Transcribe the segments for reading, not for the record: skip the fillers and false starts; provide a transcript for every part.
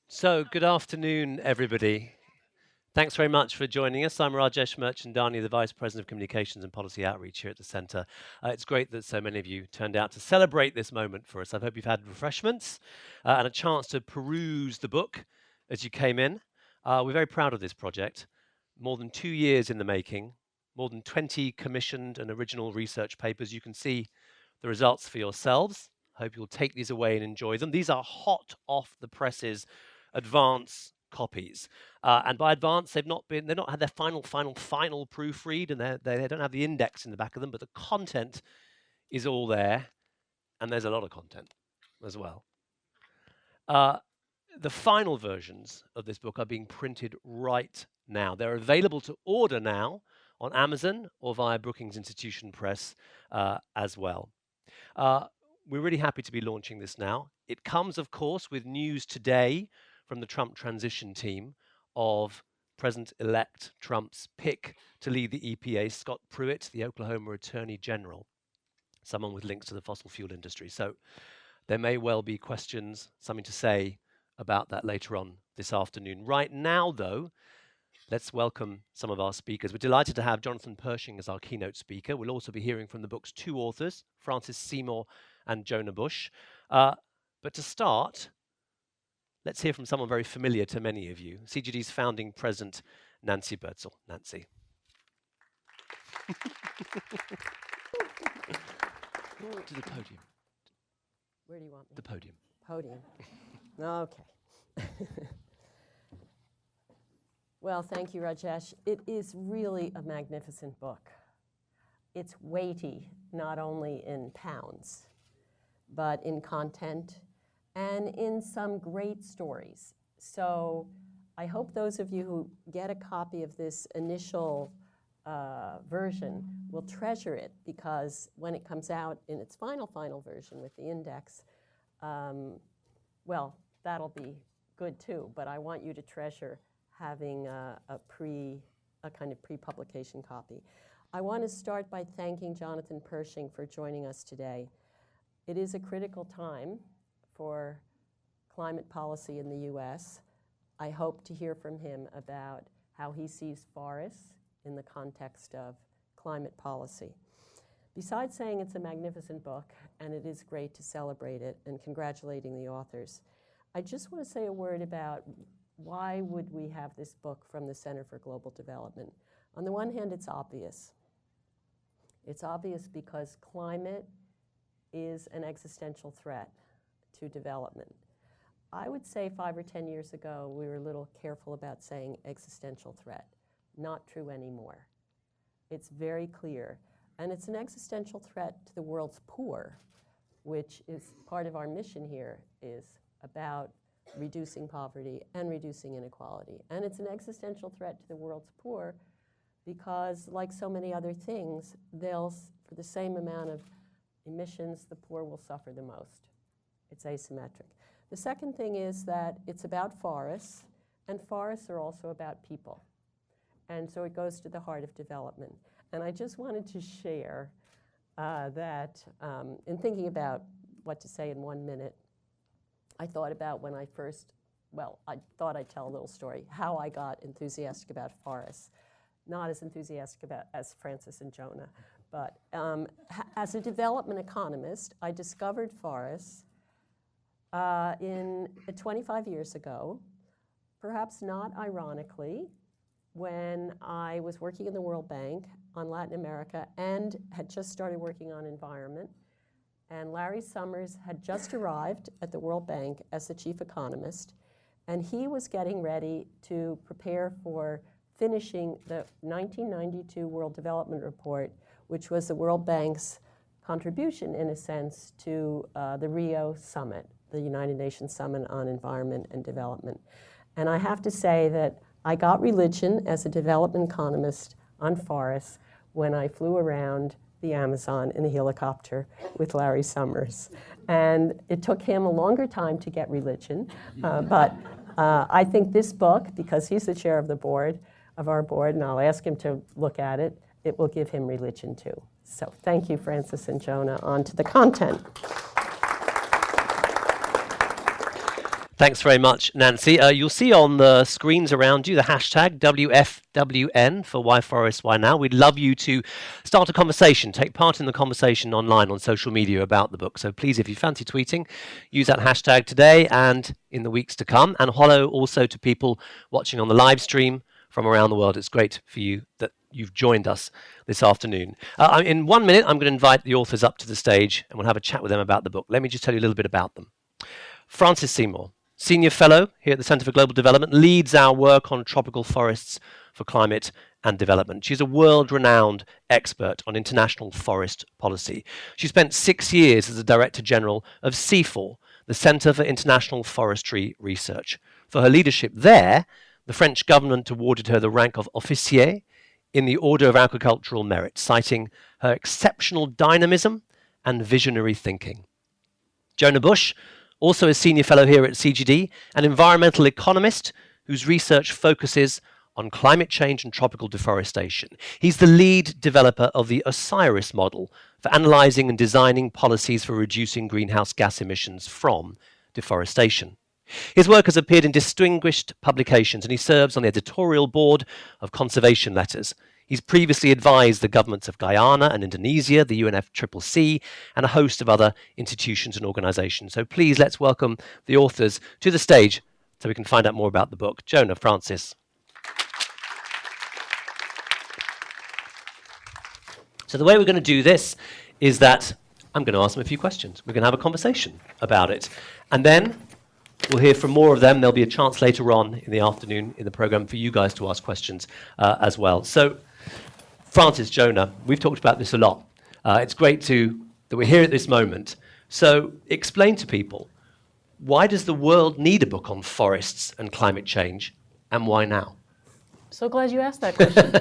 So, good afternoon, everybody. Thanks very much for joining us. I'm Rajesh Merchandani, the Vice President of Communications and Policy Outreach here at the Centre. It's great that so many of you turned out to celebrate this moment for us. I hope you've had refreshments and a chance to peruse the book as you came in. We're very proud of this project. More than 2 years in the making, more than 20 commissioned and original research papers. You can see the results for yourselves. Hope you'll take these away and enjoy them. These are hot off the presses advance copies. And by advance, they've not had their final proofread, and they don't have the index in the back of them, but the content is all there, and there's a lot of content as well. The final versions of this book are being printed right now. They're available to order now on Amazon or via Brookings Institution Press as well. We're really happy to be launching this now. It comes, of course, with news today from the Trump transition team of President-elect Trump's pick to lead the EPA, Scott Pruitt, the Oklahoma Attorney General, someone with links to the fossil fuel industry. So there may well be questions, something to say about that later on this afternoon. Right now, though, let's welcome some of our speakers. We're delighted to have Jonathan Pershing as our keynote speaker. We'll also be hearing from the book's two authors, Francis Seymour and Jonah Bush. But to start, let's hear from someone very familiar to many of you, CGD's founding president, Nancy Bertsel. Nancy. To the podium. Where do you want me? The podium. Podium. Okay. Well, thank you, Rajesh. It is really a magnificent book. It's weighty, not only in pounds, but in content and in some great stories. So I hope those of you who get a copy of this initial version will treasure it, because when it comes out in its final version with the index, well, that'll be good too, but I want you to treasure having a kind of pre-publication copy. I want to start by thanking Jonathan Pershing for joining us today. It is a critical time for climate policy in the US. I hope to hear from him about how he sees forests in the context of climate policy. Besides saying it's a magnificent book, and it is great to celebrate it, and congratulating the authors, I just want to say a word about why would we have this book from the Center for Global Development. On the one hand, it's obvious. It's obvious because climate is an existential threat to development. I would say 5 or 10 years ago, we were a little careful about saying existential threat. Not true anymore. It's very clear. And it's an existential threat to the world's poor, which is part of our mission here, is about reducing poverty and reducing inequality. And it's an existential threat to the world's poor because, like so many other things, for the same amount of emissions, the poor will suffer the most. It's asymmetric. The second thing is that it's about forests, and forests are also about people. And so it goes to the heart of development. And I just wanted to share that in thinking about what to say in 1 minute, I thought about when I thought I'd tell a little story, how I got enthusiastic about forests. Not as enthusiastic as Francis and Jonah, but as a development economist, I discovered forests 25 years ago, perhaps not ironically, when I was working in the World Bank on Latin America and had just started working on environment. And Larry Summers had just arrived at the World Bank as the chief economist, and he was getting ready to prepare for finishing the 1992 World Development Report, which was the World Bank's contribution, in a sense, to the Rio Summit, the United Nations Summit on Environment and Development. And I have to say that I got religion as a development economist on forests when I flew around the Amazon in a helicopter with Larry Summers. And it took him a longer time to get religion, but I think this book, because he's the chair of our board, and I'll ask him to look at it, it will give him religion too. So thank you, Francis and Jonah. On to the content. Thanks very much, Nancy. You'll see on the screens around you the hashtag WFWN for Why Forests, Why Now. We'd love you to start a conversation, take part in the conversation online on social media about the book. So please, if you fancy tweeting, use that hashtag today and in the weeks to come. And hello also to people watching on the live stream from around the world. It's great for you that you've joined us this afternoon. In 1 minute, I'm going to invite the authors up to the stage and we'll have a chat with them about the book. Let me just tell you a little bit about them. Frances Seymour, Senior Fellow here at the Centre for Global Development, leads our work on tropical forests for climate and development. She's a world-renowned expert on international forest policy. She spent 6 years as the Director General of CIFOR, the Centre for International Forestry Research. For her leadership there, the French government awarded her the rank of officier in the Order of Agricultural Merit, citing her exceptional dynamism and visionary thinking. Jonah Bush, also a senior fellow here at CGD, an environmental economist whose research focuses on climate change and tropical deforestation. He's the lead developer of the OSIRIS model for analysing and designing policies for reducing greenhouse gas emissions from deforestation. His work has appeared in distinguished publications and he serves on the editorial board of Conservation Letters. He's previously advised the governments of Guyana and Indonesia, the UNFCCC, and a host of other institutions and organisations. So please let's welcome the authors to the stage so we can find out more about the book. Jonah, Frances. So the way we're going to do this is that I'm going to ask them a few questions. We're going to have a conversation about it. And then we'll hear from more of them. There'll be a chance later on in the afternoon in the programme for you guys to ask questions as well. So Frances, Jonah, we've talked about this a lot. It's great that we're here at this moment. So explain to people, why does the world need a book on forests and climate change, and why now? So glad you asked that question.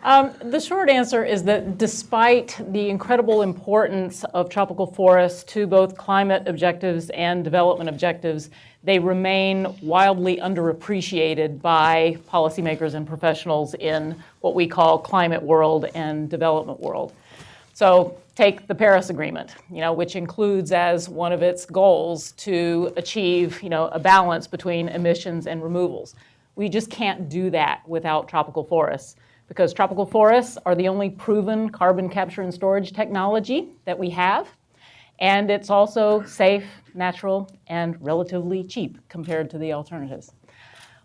The short answer is that despite the incredible importance of tropical forests to both climate objectives and development objectives, they remain wildly underappreciated by policymakers and professionals in what we call climate world and development world. So take the Paris Agreement, which includes as one of its goals to achieve, a balance between emissions and removals. We just can't do that without tropical forests, because tropical forests are the only proven carbon capture and storage technology that we have. And it's also safe, natural, and relatively cheap compared to the alternatives.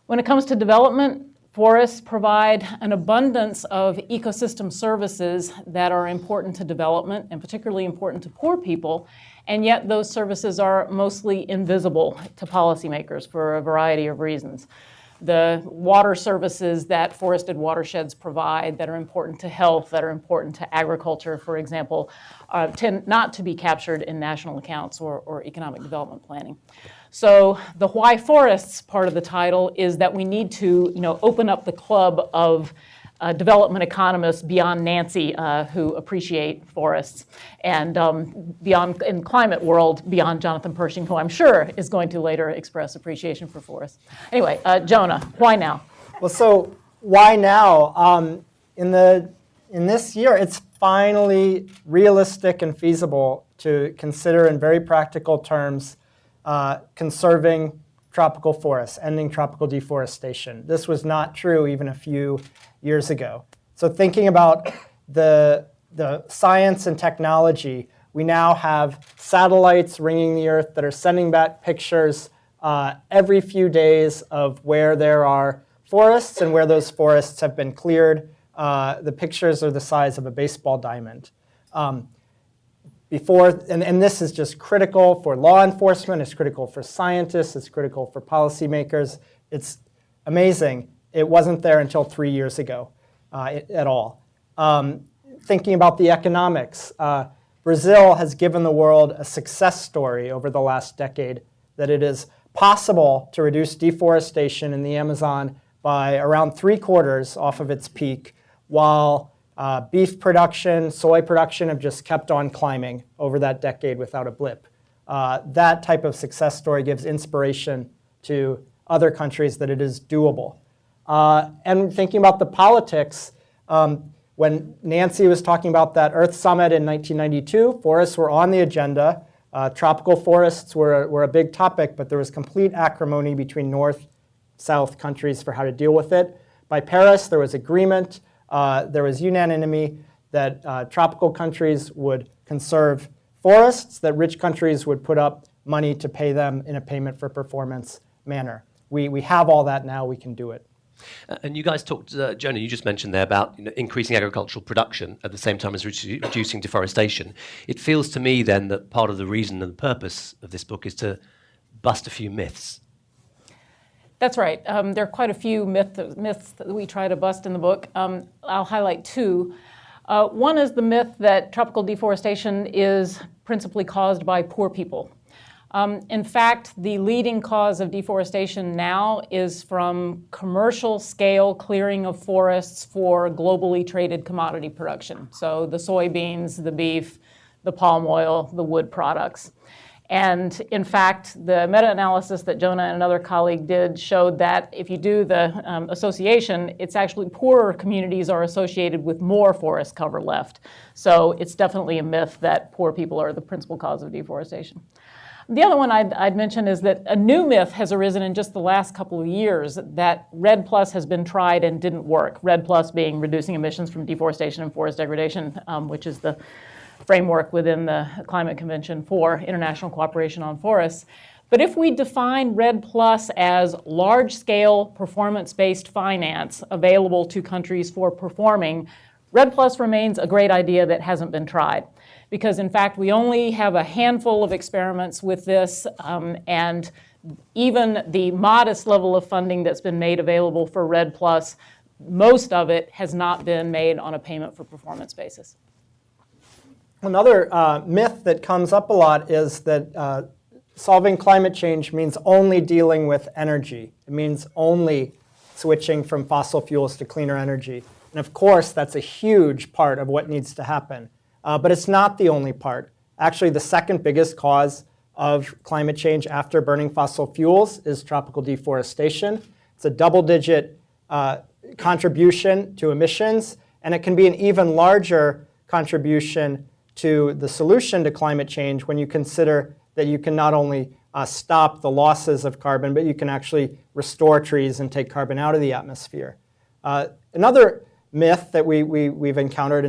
When it comes to development, forests provide an abundance of ecosystem services that are important to development and particularly important to poor people, and yet those services are mostly invisible to policymakers for a variety of reasons. The water services that forested watersheds provide that are important to health, that are important to agriculture, for example, tend not to be captured in national accounts or economic development planning. So the why forests part of the title is that we need to open up the club of development economists beyond Nancy who appreciate forests, and beyond in climate world beyond Jonathan Pershing, who I'm sure is going to later express appreciation for forests. Anyway, Jonah, why now? Well, so why now? In this year, it's finally realistic and feasible to consider in very practical terms conserving tropical forests, ending tropical deforestation. This was not true even a few years ago. So thinking about the science and technology, we now have satellites ringing the Earth that are sending back pictures every few days of where there are forests and where those forests have been cleared. The pictures are the size of a baseball diamond. And this is just critical for law enforcement, it's critical for scientists, it's critical for policymakers. It's amazing. It wasn't there until 3 years ago at all. Thinking about the economics, Brazil has given the world a success story over the last decade that it is possible to reduce deforestation in the Amazon by around 3/4 off of its peak, while beef production, soy production have just kept on climbing over that decade without a blip. That type of success story gives inspiration to other countries that it is doable. And thinking about the politics, when Nancy was talking about that Earth Summit in 1992, forests were on the agenda. Tropical forests were a big topic, but there was complete acrimony between North-South countries for how to deal with it. By Paris, there was agreement, there was unanimity that tropical countries would conserve forests, that rich countries would put up money to pay them in a payment for performance manner. We have all that now, we can do it. And you guys talked, Jonah, you just mentioned there about increasing agricultural production at the same time as reducing deforestation. It feels to me then that part of the reason and the purpose of this book is to bust a few myths. That's right. There are quite a few myths that we try to bust in the book. I'll highlight two. One is the myth that tropical deforestation is principally caused by poor people. In fact, the leading cause of deforestation now is from commercial scale clearing of forests for globally traded commodity production. So the soybeans, the beef, the palm oil, the wood products. And in fact, the meta-analysis that Jonah and another colleague did showed that if you do the association, it's actually poorer communities are associated with more forest cover left. So it's definitely a myth that poor people are the principal cause of deforestation. The other one I'd mention is that a new myth has arisen in just the last couple of years that REDD+ has been tried and didn't work. REDD+ being reducing emissions from deforestation and forest degradation, which is the framework within the Climate Convention for International Cooperation on Forests. But if we define REDD+ as large-scale performance-based finance available to countries for performing, REDD+ remains a great idea that hasn't been tried. Because in fact, we only have a handful of experiments with this, and even the modest level of funding that's been made available for REDD+, most of it has not been made on a payment for performance basis. Another myth that comes up a lot is that solving climate change means only dealing with energy. It means only switching from fossil fuels to cleaner energy. And of course, that's a huge part of what needs to happen. But it's not the only part. Actually, the second biggest cause of climate change after burning fossil fuels is tropical deforestation. It's a double-digit contribution to emissions, and it can be an even larger contribution to the solution to climate change when you consider that you can not only stop the losses of carbon, but you can actually restore trees and take carbon out of the atmosphere. Another myth that we've encountered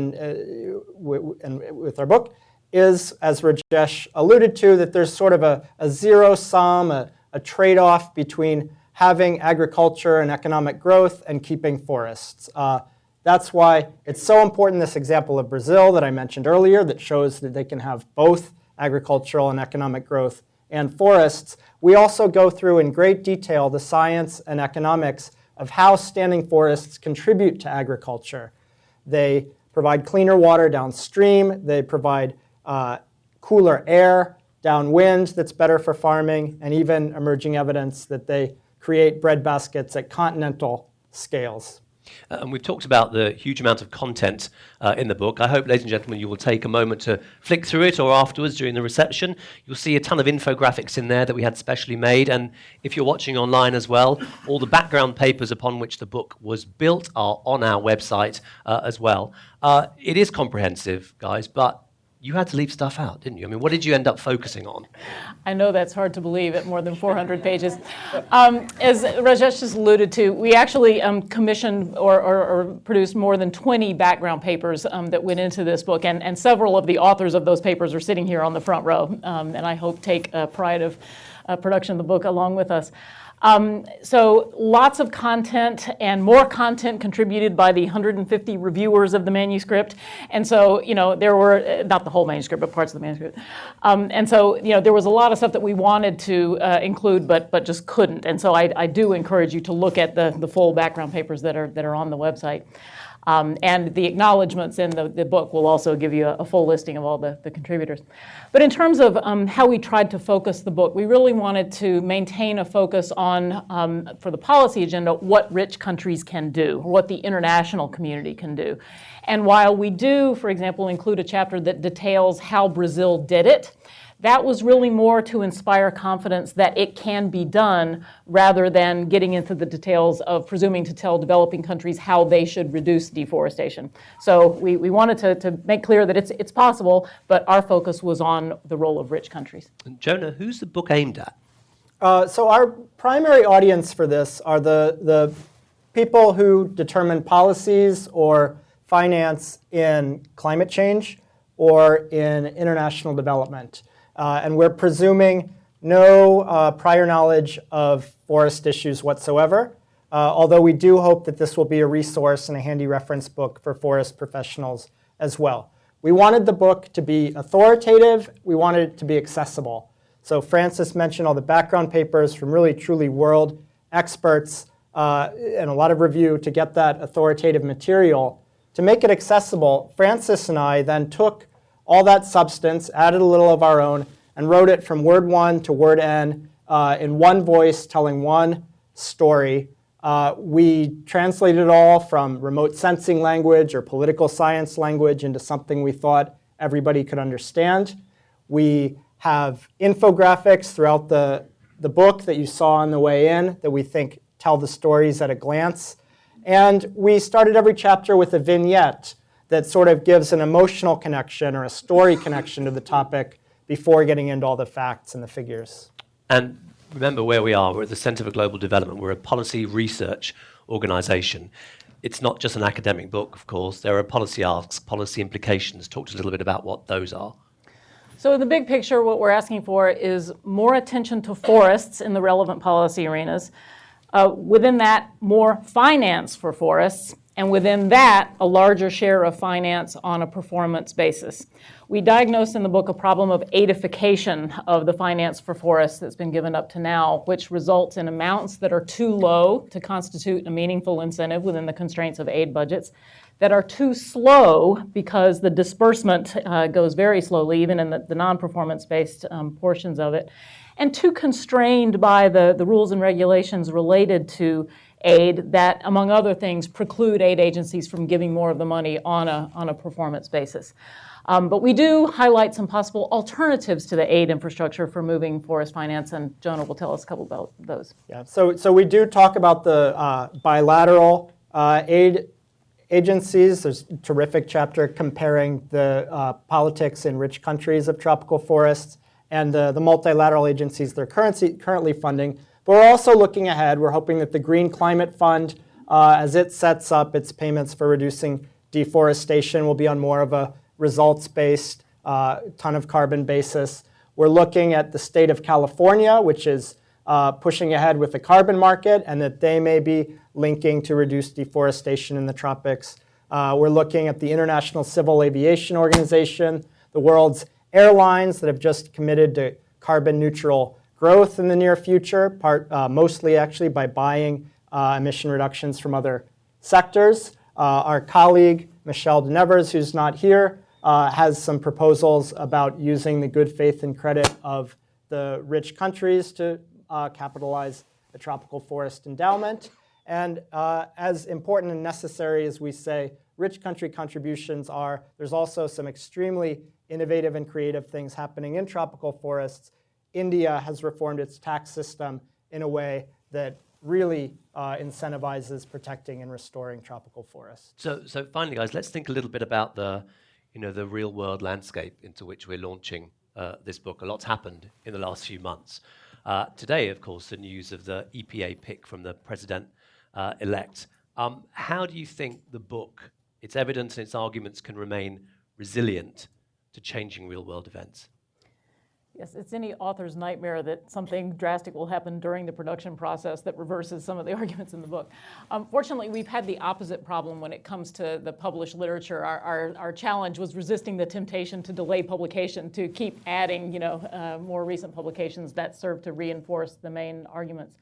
with our book is, as Rajesh alluded to, that there's sort of a zero sum, a trade-off between having agriculture and economic growth and keeping forests. That's why it's so important, this example of Brazil that I mentioned earlier that shows that they can have both agricultural and economic growth and forests. We also go through in great detail the science and economics of how standing forests contribute to agriculture. They provide cleaner water downstream. They provide cooler air downwind that's better for farming, and even emerging evidence that they create breadbaskets at continental scales. And we've talked about the huge amount of content in the book. I hope, ladies and gentlemen, you will take a moment to flick through it, or afterwards during the reception. You'll see a ton of infographics in there that we had specially made. And if you're watching online as well, all the background papers upon which the book was built are on our website as well. It is comprehensive, guys, but you had to leave stuff out, didn't you? I mean, what did you end up focusing on? I know that's hard to believe at more than 400 pages. As Rajesh just alluded to, we actually commissioned or produced more than 20 background papers that went into this book, and several of the authors of those papers are sitting here on the front row, and I hope take pride of production of the book along with us. So lots of content, and more content contributed by the 150 reviewers of the manuscript. And so, there were, not the whole manuscript, but parts of the manuscript. And so, there was a lot of stuff that we wanted to include, but just couldn't. And so I do encourage you to look at the full background papers that are on the website. And the acknowledgments in the book will also give you a full listing of all the contributors. But in terms of how we tried to focus the book, we really wanted to maintain a focus on, for the policy agenda, what rich countries can do, or what the international community can do. And while we do, for example, include a chapter that details how Brazil did it, That was really more to inspire confidence that it can be done rather than getting into the details of presuming to tell developing countries how they should reduce deforestation. So we wanted to make clear that it's possible, but our focus was on the role of rich countries. And Jonah, who's the book aimed at? So our primary audience for this are the people who determine policies or finance in climate change or in international development. And we're presuming no prior knowledge of forest issues whatsoever, although we do hope that this will be a resource and a handy reference book for forest professionals as well. We wanted the book to be authoritative. We wanted it to be accessible. So Francis mentioned all the background papers from really truly world experts and a lot of review to get that authoritative material. To make it accessible, Francis and I then took all that substance, added a little of our own, and wrote it from word 1 to word n in one voice telling one story. We translated it all from remote sensing language or political science language into something we thought everybody could understand. We have infographics throughout the book that you saw on the way in that we think tell the stories at a glance. And we started every chapter with a vignette that sort of gives an emotional connection or a story connection to the topic before getting into all the facts and the figures. And remember where we are. We're at the Center for Global Development. We're a policy research organization. It's not just an academic book, of course. There are policy asks, policy implications. Talk to us a little bit about what those are. So in the big picture, what we're asking for is more attention to forests in the relevant policy arenas. Within that, more finance for forests, and within that, a larger share of finance on a performance basis. We diagnosed in the book a problem of aidification of the finance for forests that's been given up to now, which results in amounts that are too low to constitute a meaningful incentive within the constraints of aid budgets, that are too slow because the disbursement goes very slowly, even in the non-performance-based portions of it, and too constrained by the rules and regulations related to aid that, among other things, preclude aid agencies from giving more of the money on a performance basis. But we do highlight some possible alternatives to the aid infrastructure for moving forest finance, and Jonah will tell us a couple about those. Yeah, so we do talk about the bilateral aid agencies. There's a terrific chapter comparing the politics in rich countries of tropical forests and the multilateral agencies they're currently funding. But we're also looking ahead. We're hoping that the Green Climate Fund, as it sets up its payments for reducing deforestation, will be on more of a results-based, ton of carbon basis. We're looking at the state of California, which is pushing ahead with the carbon market, and that they may be linking to reduce deforestation in the tropics. We're looking at the International Civil Aviation Organization, the world's airlines that have just committed to carbon neutral growth in the near future, mostly actually by buying emission reductions from other sectors. Our colleague, Michelle de Nevers, who's not here, has some proposals about using the good faith and credit of the rich countries to capitalize a tropical forest endowment. And as important and necessary as we say rich country contributions are, there's also some extremely innovative and creative things happening in tropical forests. India has reformed its tax system in a way that really incentivizes protecting and restoring tropical forests. So finally, guys, let's think a little bit about the real-world landscape into which we're launching this book. A lot's happened in the last few months. Today, of course, the news of the EPA pick from the president-elect. How do you think the book, its evidence and its arguments can remain resilient to changing real-world events? Yes, it's any author's nightmare that something drastic will happen during the production process that reverses some of the arguments in the book. Fortunately, we've had the opposite problem when it comes to the published literature. Our challenge was resisting the temptation to delay publication, to keep adding more recent publications that serve to reinforce the main arguments.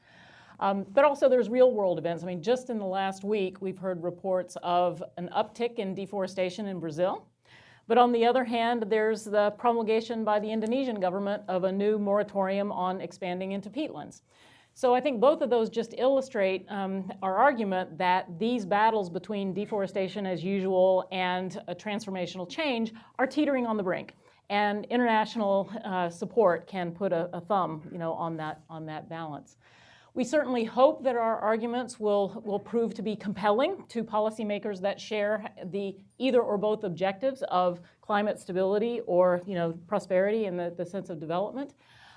But also there's real world events. I mean, just in the last week, we've heard reports of an uptick in deforestation in Brazil. But on the other hand, there's the promulgation by the Indonesian government of a new moratorium on expanding into peatlands. So I think both of those just illustrate our argument that these battles between deforestation as usual and a transformational change are teetering on the brink. And international support can put a thumb, on that balance. We certainly hope that our arguments will prove to be compelling to policymakers that share the either or both objectives of climate stability or prosperity in the sense of development.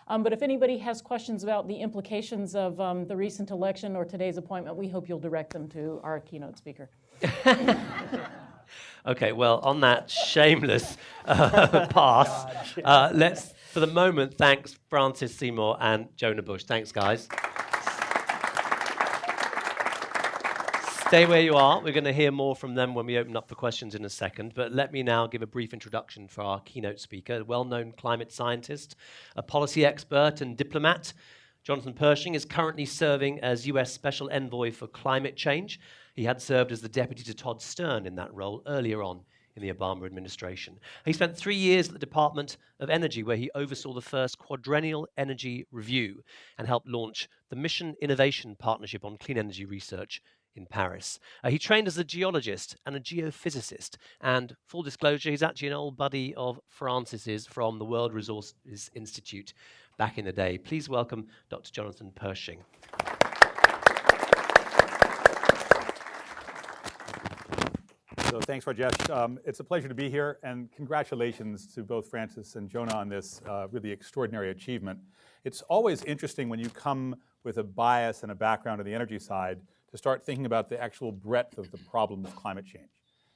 But if anybody has questions about the implications of the recent election or today's appointment, we hope you'll direct them to our keynote speaker. Okay, well, on that shameless pass, let's, for the moment, thanks Francis Seymour and Jonah Bush. Thanks, guys. Stay where you are. We're going to hear more from them when we open up for questions in a second. But let me now give a brief introduction for our keynote speaker, a well-known climate scientist, a policy expert and diplomat. Jonathan Pershing is currently serving as US Special Envoy for Climate Change. He had served as the deputy to Todd Stern in that role earlier on in the Obama administration. He spent 3 years at the Department of Energy, where he oversaw the first quadrennial energy review and helped launch the Mission Innovation Partnership on Clean Energy Research in Paris. He trained as a geologist and a geophysicist, and full disclosure, he's actually an old buddy of Francis's from the World Resources Institute back in the day. Please welcome Dr. Jonathan Pershing. So thanks, Rajesh. It's a pleasure to be here, and congratulations to both Francis and Jonah on this really extraordinary achievement. It's always interesting when you come with a bias and a background on the energy side to start thinking about the actual breadth of the problem of climate change.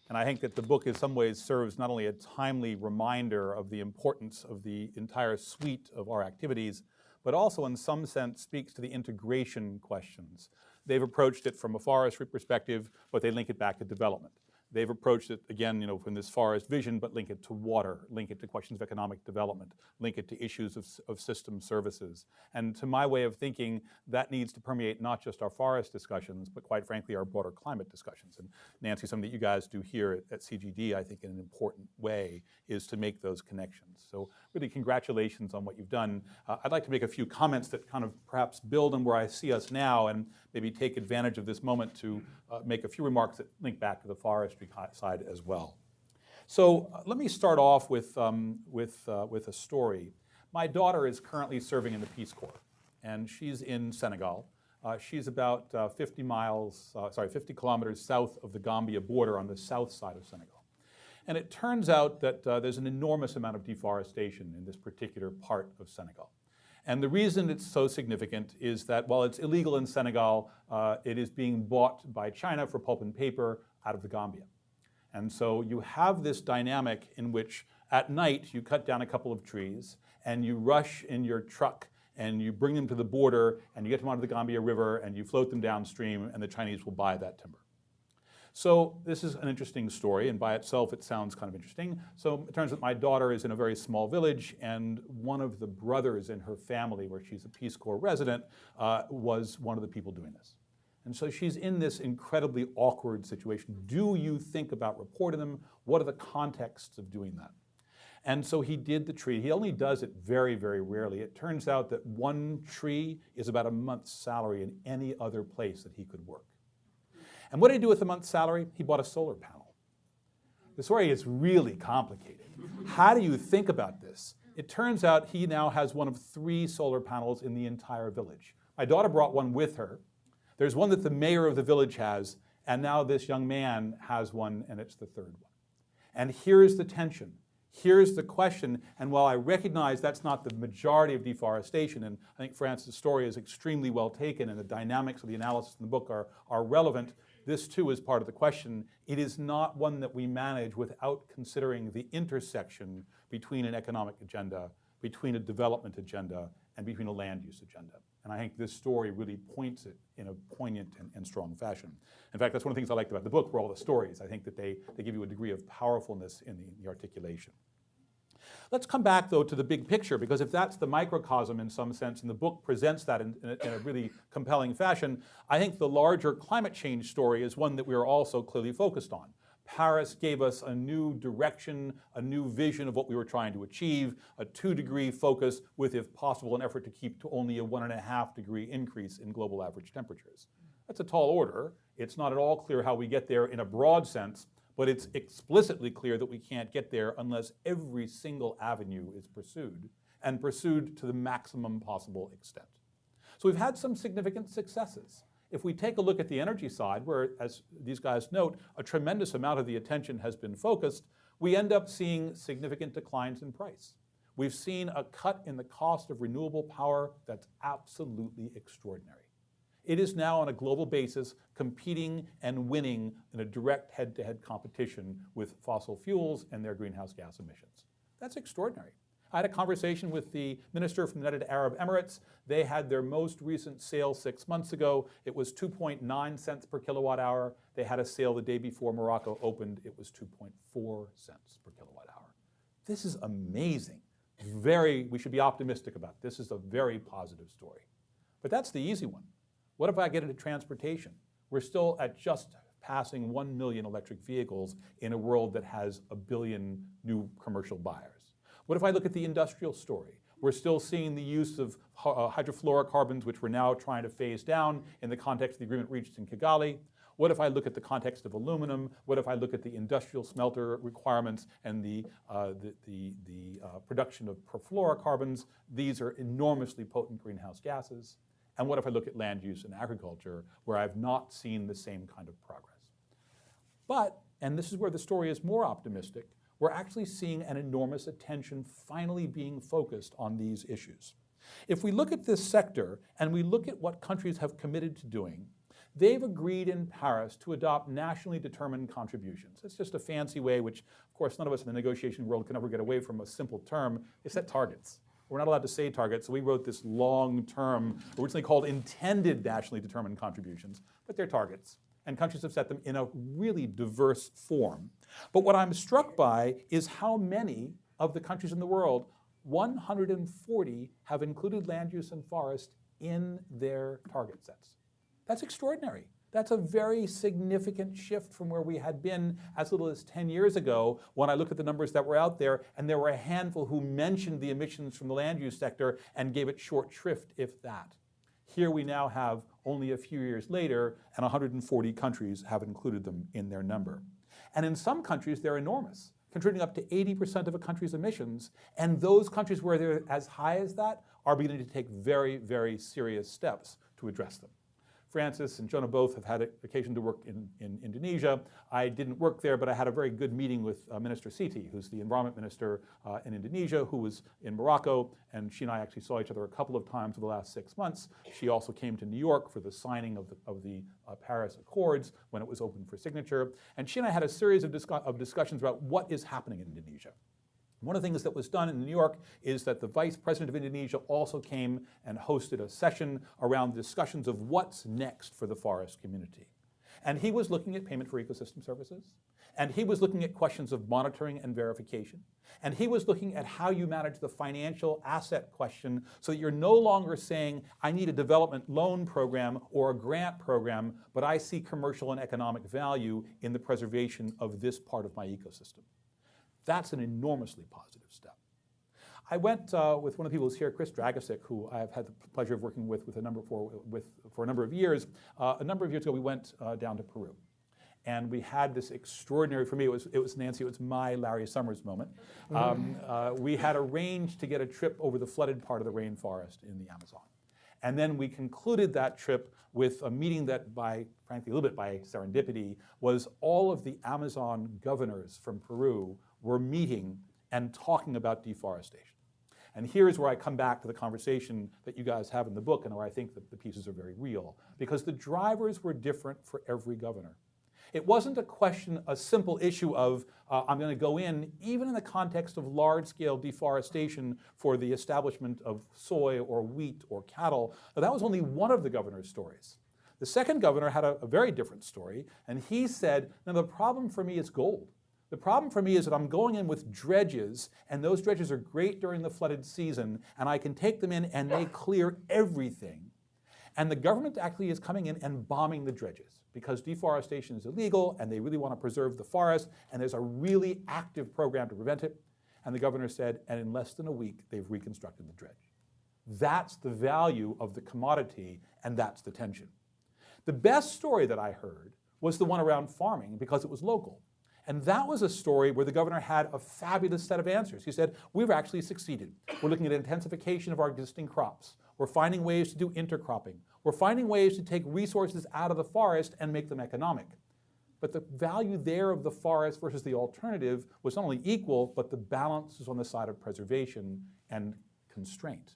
And I think that the book in some ways serves not only a timely reminder of the importance of the entire suite of our activities, but also in some sense speaks to the integration questions. They've approached it from a forestry perspective, but they link it back to development. They've approached it, again, from this forest vision, but link it to water, link it to questions of economic development, link it to issues of system services. And to my way of thinking, that needs to permeate not just our forest discussions, but quite frankly, our broader climate discussions. And Nancy, something that you guys do here at CGD, I think in an important way, is to make those connections. So really congratulations on what you've done. I'd like to make a few comments that kind of perhaps build on where I see us now and maybe take advantage of this moment to make a few remarks that link back to the forestry side as well. So let me start off with a story. My daughter is currently serving in the Peace Corps, and she's in Senegal. She's about 50 kilometers south of the Gambia border on the south side of Senegal. And it turns out that there's an enormous amount of deforestation in this particular part of Senegal. And the reason it's so significant is that while it's illegal in Senegal, it is being bought by China for pulp and paper out of the Gambia. And so you have this dynamic in which at night you cut down a couple of trees and you rush in your truck and you bring them to the border and you get them onto the Gambia River and you float them downstream and the Chinese will buy that timber. So this is an interesting story, and by itself it sounds kind of interesting. So it turns out my daughter is in a very small village, and one of the brothers in her family, where she's a Peace Corps resident, was one of the people doing this. And so she's in this incredibly awkward situation. Do you think about reporting them? What are the contexts of doing that? And so he did the tree. He only does it very, very rarely. It turns out that one tree is about a month's salary in any other place that he could work. And what did he do with the month's salary? He bought a solar panel. The story is really complicated. How do you think about this? It turns out he now has one of 3 solar panels in the entire village. My daughter brought one with her. There's one that the mayor of the village has, and now this young man has one, and it's the 3rd one. And here's the tension. Here's the question, and while I recognize that's not the majority of deforestation, and I think Francis' story is extremely well taken and the dynamics of the analysis in the book are relevant, this too is part of the question. It is not one that we manage without considering the intersection between an economic agenda, between a development agenda, and between a land use agenda. And I think this story really points it in a poignant and strong fashion. In fact, that's one of the things I liked about the book, were all the stories. I think that they give you a degree of powerfulness in the articulation. Let's come back, though, to the big picture, because if that's the microcosm in some sense, and the book presents that in a really compelling fashion, I think the larger climate change story is one that we are also clearly focused on. Paris gave us a new direction, a new vision of what we were trying to achieve, a 2-degree focus with, if possible, an effort to keep to only a 1.5-degree increase in global average temperatures. That's a tall order. It's not at all clear how we get there in a broad sense, but it's explicitly clear that we can't get there unless every single avenue is pursued, and pursued to the maximum possible extent. So we've had some significant successes. If we take a look at the energy side, where, as these guys note, a tremendous amount of the attention has been focused, we end up seeing significant declines in price. We've seen a cut in the cost of renewable power that's absolutely extraordinary. It is now on a global basis competing and winning in a direct head-to-head competition with fossil fuels and their greenhouse gas emissions. That's extraordinary. I had a conversation with the minister from the United Arab Emirates. They had their most recent sale 6 months ago. It was 2.9 cents per kilowatt hour. They had a sale the day before Morocco opened. It was 2.4 cents per kilowatt hour. This is amazing. We should be optimistic about this. This is a very positive story. But that's the easy one. What if I get into transportation? We're still at just passing 1 million electric vehicles in a world that has 1 billion new commercial buyers. What if I look at the industrial story? We're still seeing the use of hydrofluorocarbons, which we're now trying to phase down in the context of the agreement reached in Kigali. What if I look at the context of aluminum? What if I look at the industrial smelter requirements and the production of perfluorocarbons? These are enormously potent greenhouse gases. And what if I look at land use and agriculture, where I've not seen the same kind of progress? But, and this is where the story is more optimistic, we're actually seeing an enormous attention finally being focused on these issues. If we look at this sector and we look at what countries have committed to doing, they've agreed in Paris to adopt nationally determined contributions. It's just a fancy way, which of course none of us in the negotiation world can ever get away from a simple term. They set targets. We're not allowed to say targets, so we wrote this long term, originally called intended nationally determined contributions, but they're targets. And countries have set them in a really diverse form. But what I'm struck by is how many of the countries in the world, 140, have included land use and forest in their target sets. That's extraordinary. That's a very significant shift from where we had been as little as 10 years ago when I looked at the numbers that were out there, and there were a handful who mentioned the emissions from the land use sector and gave it short shrift, if that. Here we now have, only a few years later, and 140 countries have included them in their number. And in some countries, they're enormous, contributing up to 80% of a country's emissions. And those countries where they're as high as that are beginning to take very, very serious steps to address them. Francis and Jonah both have had occasion to work in Indonesia. I didn't work there, but I had a very good meeting with Minister Siti, who's the environment minister in Indonesia, who was in Morocco, and she and I actually saw each other a couple of times over the last 6 months. She also came to New York for the signing of the Paris Accords when it was open for signature. And she and I had a series of discussions about what is happening in Indonesia. One of the things that was done in New York is that the vice president of Indonesia also came and hosted a session around discussions of what's next for the forest community. And he was looking at payment for ecosystem services, and he was looking at questions of monitoring and verification, and he was looking at how you manage the financial asset question so that you're no longer saying, I need a development loan program or a grant program, but I see commercial and economic value in the preservation of this part of my ecosystem. That's an enormously positive step. I went with one of the people who's here, Chris Dragosic, who I've had the pleasure of working with for a number of years. A number of years ago, we went down to Peru. And we had this extraordinary, for me, it was Nancy, it was my Larry Summers moment. We had arranged to get a trip over the flooded part of the rainforest in the Amazon. And then we concluded that trip with a meeting that, frankly, a little bit by serendipity, was all of the Amazon governors from Peru were meeting and talking about deforestation. And here's where I come back to the conversation that you guys have in the book and where I think that the pieces are very real, because the drivers were different for every governor. It wasn't a simple issue of, I'm going to go in, even in the context of large-scale deforestation for the establishment of soy or wheat or cattle. Now, that was only one of the governor's stories. The second governor had a very different story, and he said, now the problem for me is gold. The problem for me is that I'm going in with dredges, and those dredges are great during the flooded season, and I can take them in and they clear everything. And the government actually is coming in and bombing the dredges because deforestation is illegal and they really want to preserve the forest, and there's a really active program to prevent it. And the governor said, and in less than a week, they've reconstructed the dredge. That's the value of the commodity, and that's the tension. The best story that I heard was the one around farming because it was local. And that was a story where the governor had a fabulous set of answers. He said, we've actually succeeded. We're looking at intensification of our existing crops. We're finding ways to do intercropping. We're finding ways to take resources out of the forest and make them economic. But the value there of the forest versus the alternative was not only equal, but the balance was on the side of preservation and constraint.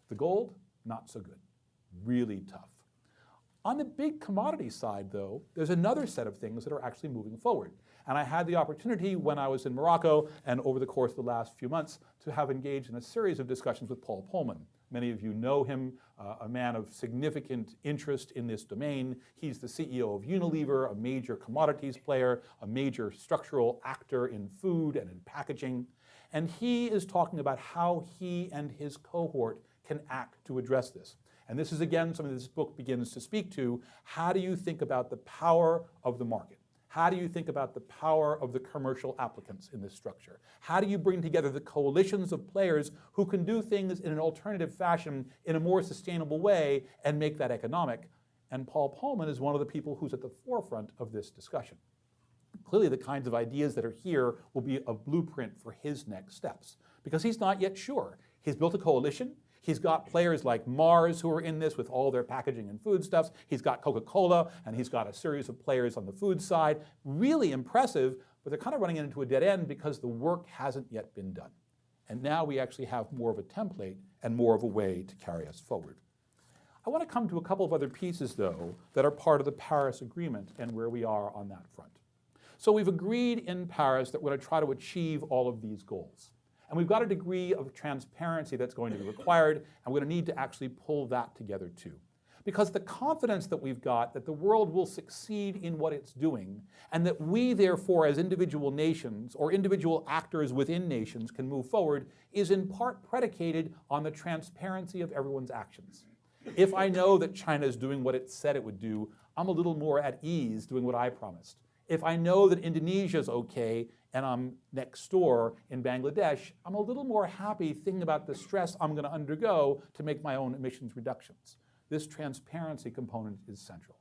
The gold, not so good. Really tough. On the big commodity side, though, there's another set of things that are actually moving forward. And I had the opportunity when I was in Morocco and over the course of the last few months to have engaged in a series of discussions with Paul Polman. Many of you know him, a man of significant interest in this domain. He's the CEO of Unilever, a major commodities player, a major structural actor in food and in packaging. And he is talking about how he and his cohort can act to address this. And this is, again, something this book begins to speak to. How do you think about the power of the market? How do you think about the power of the commercial applicants in this structure? How do you bring together the coalitions of players who can do things in an alternative fashion in a more sustainable way and make that economic? And Paul Polman is one of the people who's at the forefront of this discussion. Clearly, the kinds of ideas that are here will be a blueprint for his next steps, because he's not yet sure. He's built a coalition. He's got players like Mars who are in this with all their packaging and foodstuffs. He's got Coca-Cola, and he's got a series of players on the food side. Really impressive, but they're kind of running into a dead end because the work hasn't yet been done. And now we actually have more of a template and more of a way to carry us forward. I want to come to a couple of other pieces, though, that are part of the Paris Agreement and where we are on that front. So we've agreed in Paris that we're going to try to achieve all of these goals. And we've got a degree of transparency that's going to be required, and we're going to need to actually pull that together too. Because the confidence that we've got that the world will succeed in what it's doing, and that we therefore as individual nations or individual actors within nations can move forward, is in part predicated on the transparency of everyone's actions. If I know that China is doing what it said it would do, I'm a little more at ease doing what I promised. If I know that Indonesia's okay, and I'm next door in Bangladesh, I'm a little more happy thinking about the stress I'm going to undergo to make my own emissions reductions. This transparency component is central.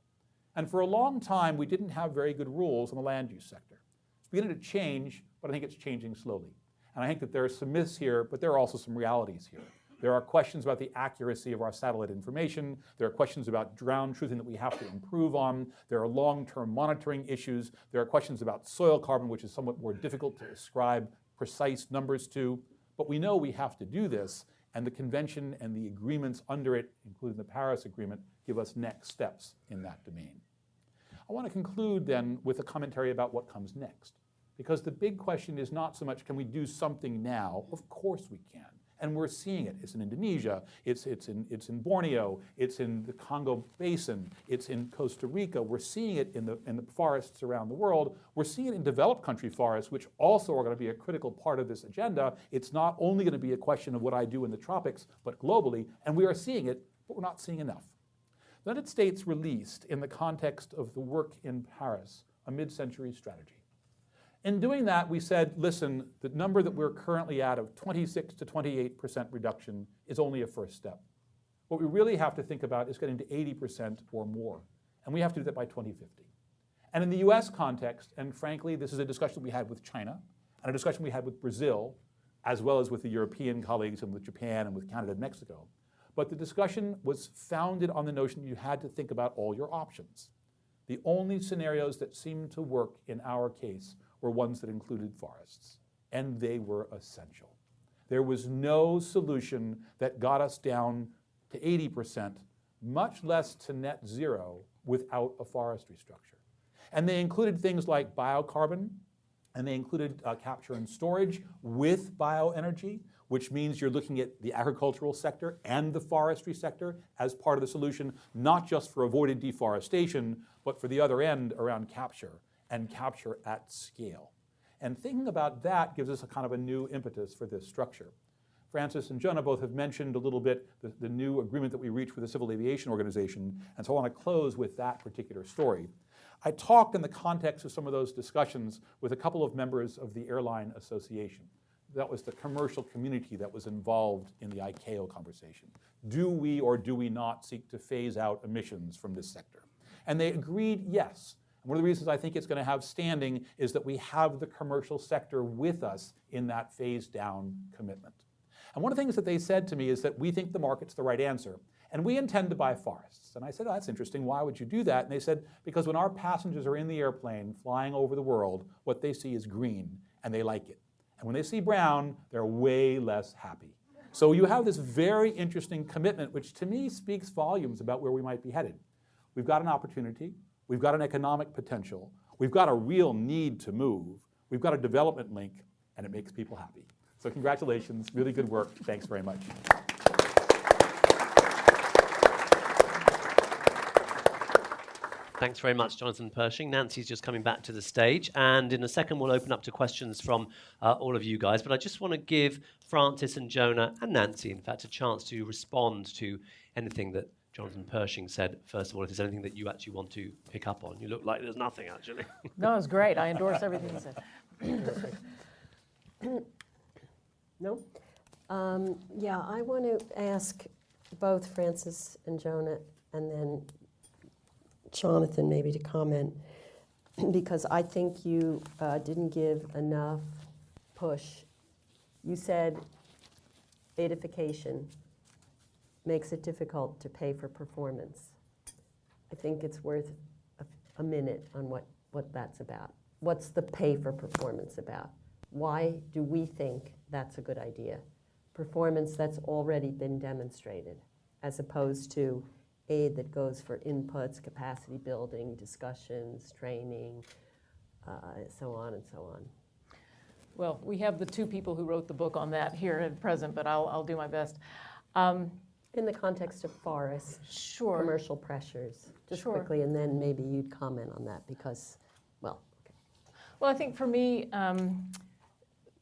And for a long time, we didn't have very good rules in the land use sector. It's beginning to change, but I think it's changing slowly. And I think that there are some myths here, but there are also some realities here. There are questions about the accuracy of our satellite information. There are questions about ground truthing that we have to improve on. There are long-term monitoring issues. There are questions about soil carbon, which is somewhat more difficult to ascribe precise numbers to. But we know we have to do this, and the convention and the agreements under it, including the Paris Agreement, give us next steps in that domain. I want to conclude then with a commentary about what comes next. Because the big question is not so much, can we do something now? Of course we can. And we're seeing it. It's in Indonesia, it's in Borneo, it's in the Congo Basin, it's in Costa Rica. We're seeing it in the forests around the world. We're seeing it in developed country forests, which also are going to be a critical part of this agenda. It's not only going to be a question of what I do in the tropics, but globally. And we are seeing it, but we're not seeing enough. The United States released, in the context of the work in Paris, a mid-century strategy. In doing that, we said, listen, the number that we're currently at of 26 to 28% reduction is only a first step. What we really have to think about is getting to 80% or more. And we have to do that by 2050. And in the US context, and frankly, this is a discussion we had with China, and a discussion we had with Brazil, as well as with the European colleagues and with Japan and with Canada and Mexico. But the discussion was founded on the notion you had to think about all your options. The only scenarios that seemed to work in our case were ones that included forests, and they were essential. There was no solution that got us down to 80%, much less to net zero, without a forestry structure. And they included things like biocarbon, and they included capture and storage with bioenergy, which means you're looking at the agricultural sector and the forestry sector as part of the solution, not just for avoided deforestation, but for the other end around capture, and capture at scale. And thinking about that gives us a kind of a new impetus for this structure. Francis and Jonah both have mentioned a little bit the new agreement that we reached with the Civil Aviation Organization, and so I want to close with that particular story. I talked in the context of some of those discussions with a couple of members of the Airline Association. That was the commercial community that was involved in the ICAO conversation. Do we or do we not seek to phase out emissions from this sector? And they agreed yes. One of the reasons I think it's going to have standing is that we have the commercial sector with us in that phase down commitment. And one of the things that they said to me is that we think the market's the right answer, and we intend to buy forests. And I said, oh, that's interesting. Why would you do that? And they said, because when our passengers are in the airplane flying over the world, what they see is green, and they like it. And when they see brown, they're way less happy. So you have this very interesting commitment, which to me speaks volumes about where we might be headed. We've got an opportunity. We've got an economic potential. We've got a real need to move. We've got a development link, and it makes people happy. So congratulations, really good work. Thanks very much. Thanks very much, Jonathan Pershing. Nancy's just coming back to the stage, and in a second we'll open up to questions from all of you guys. But I just want to give Francis and Jonah and Nancy, in fact, a chance to respond to anything that Jonathan Pershing said. First of all, if there's anything that you actually want to pick up on. You look like there's nothing, actually. No, it's great. I endorse everything you said. No? Yeah, I want to ask both Francis and Jonah, and then Jonathan maybe to comment, because I think you didn't give enough push. You said edification makes it difficult to pay for performance. I think it's worth a minute on what that's about. What's the pay for performance about? Why do we think that's a good idea? Performance that's already been demonstrated, as opposed to aid that goes for inputs, capacity building, discussions, training, so on and so on. Well, we have the two people who wrote the book on that here at present, but I'll do my best. In the context of forests, Sure. commercial pressures, just Sure. quickly, and then maybe you'd comment on that because, well, okay. Well, I think for me,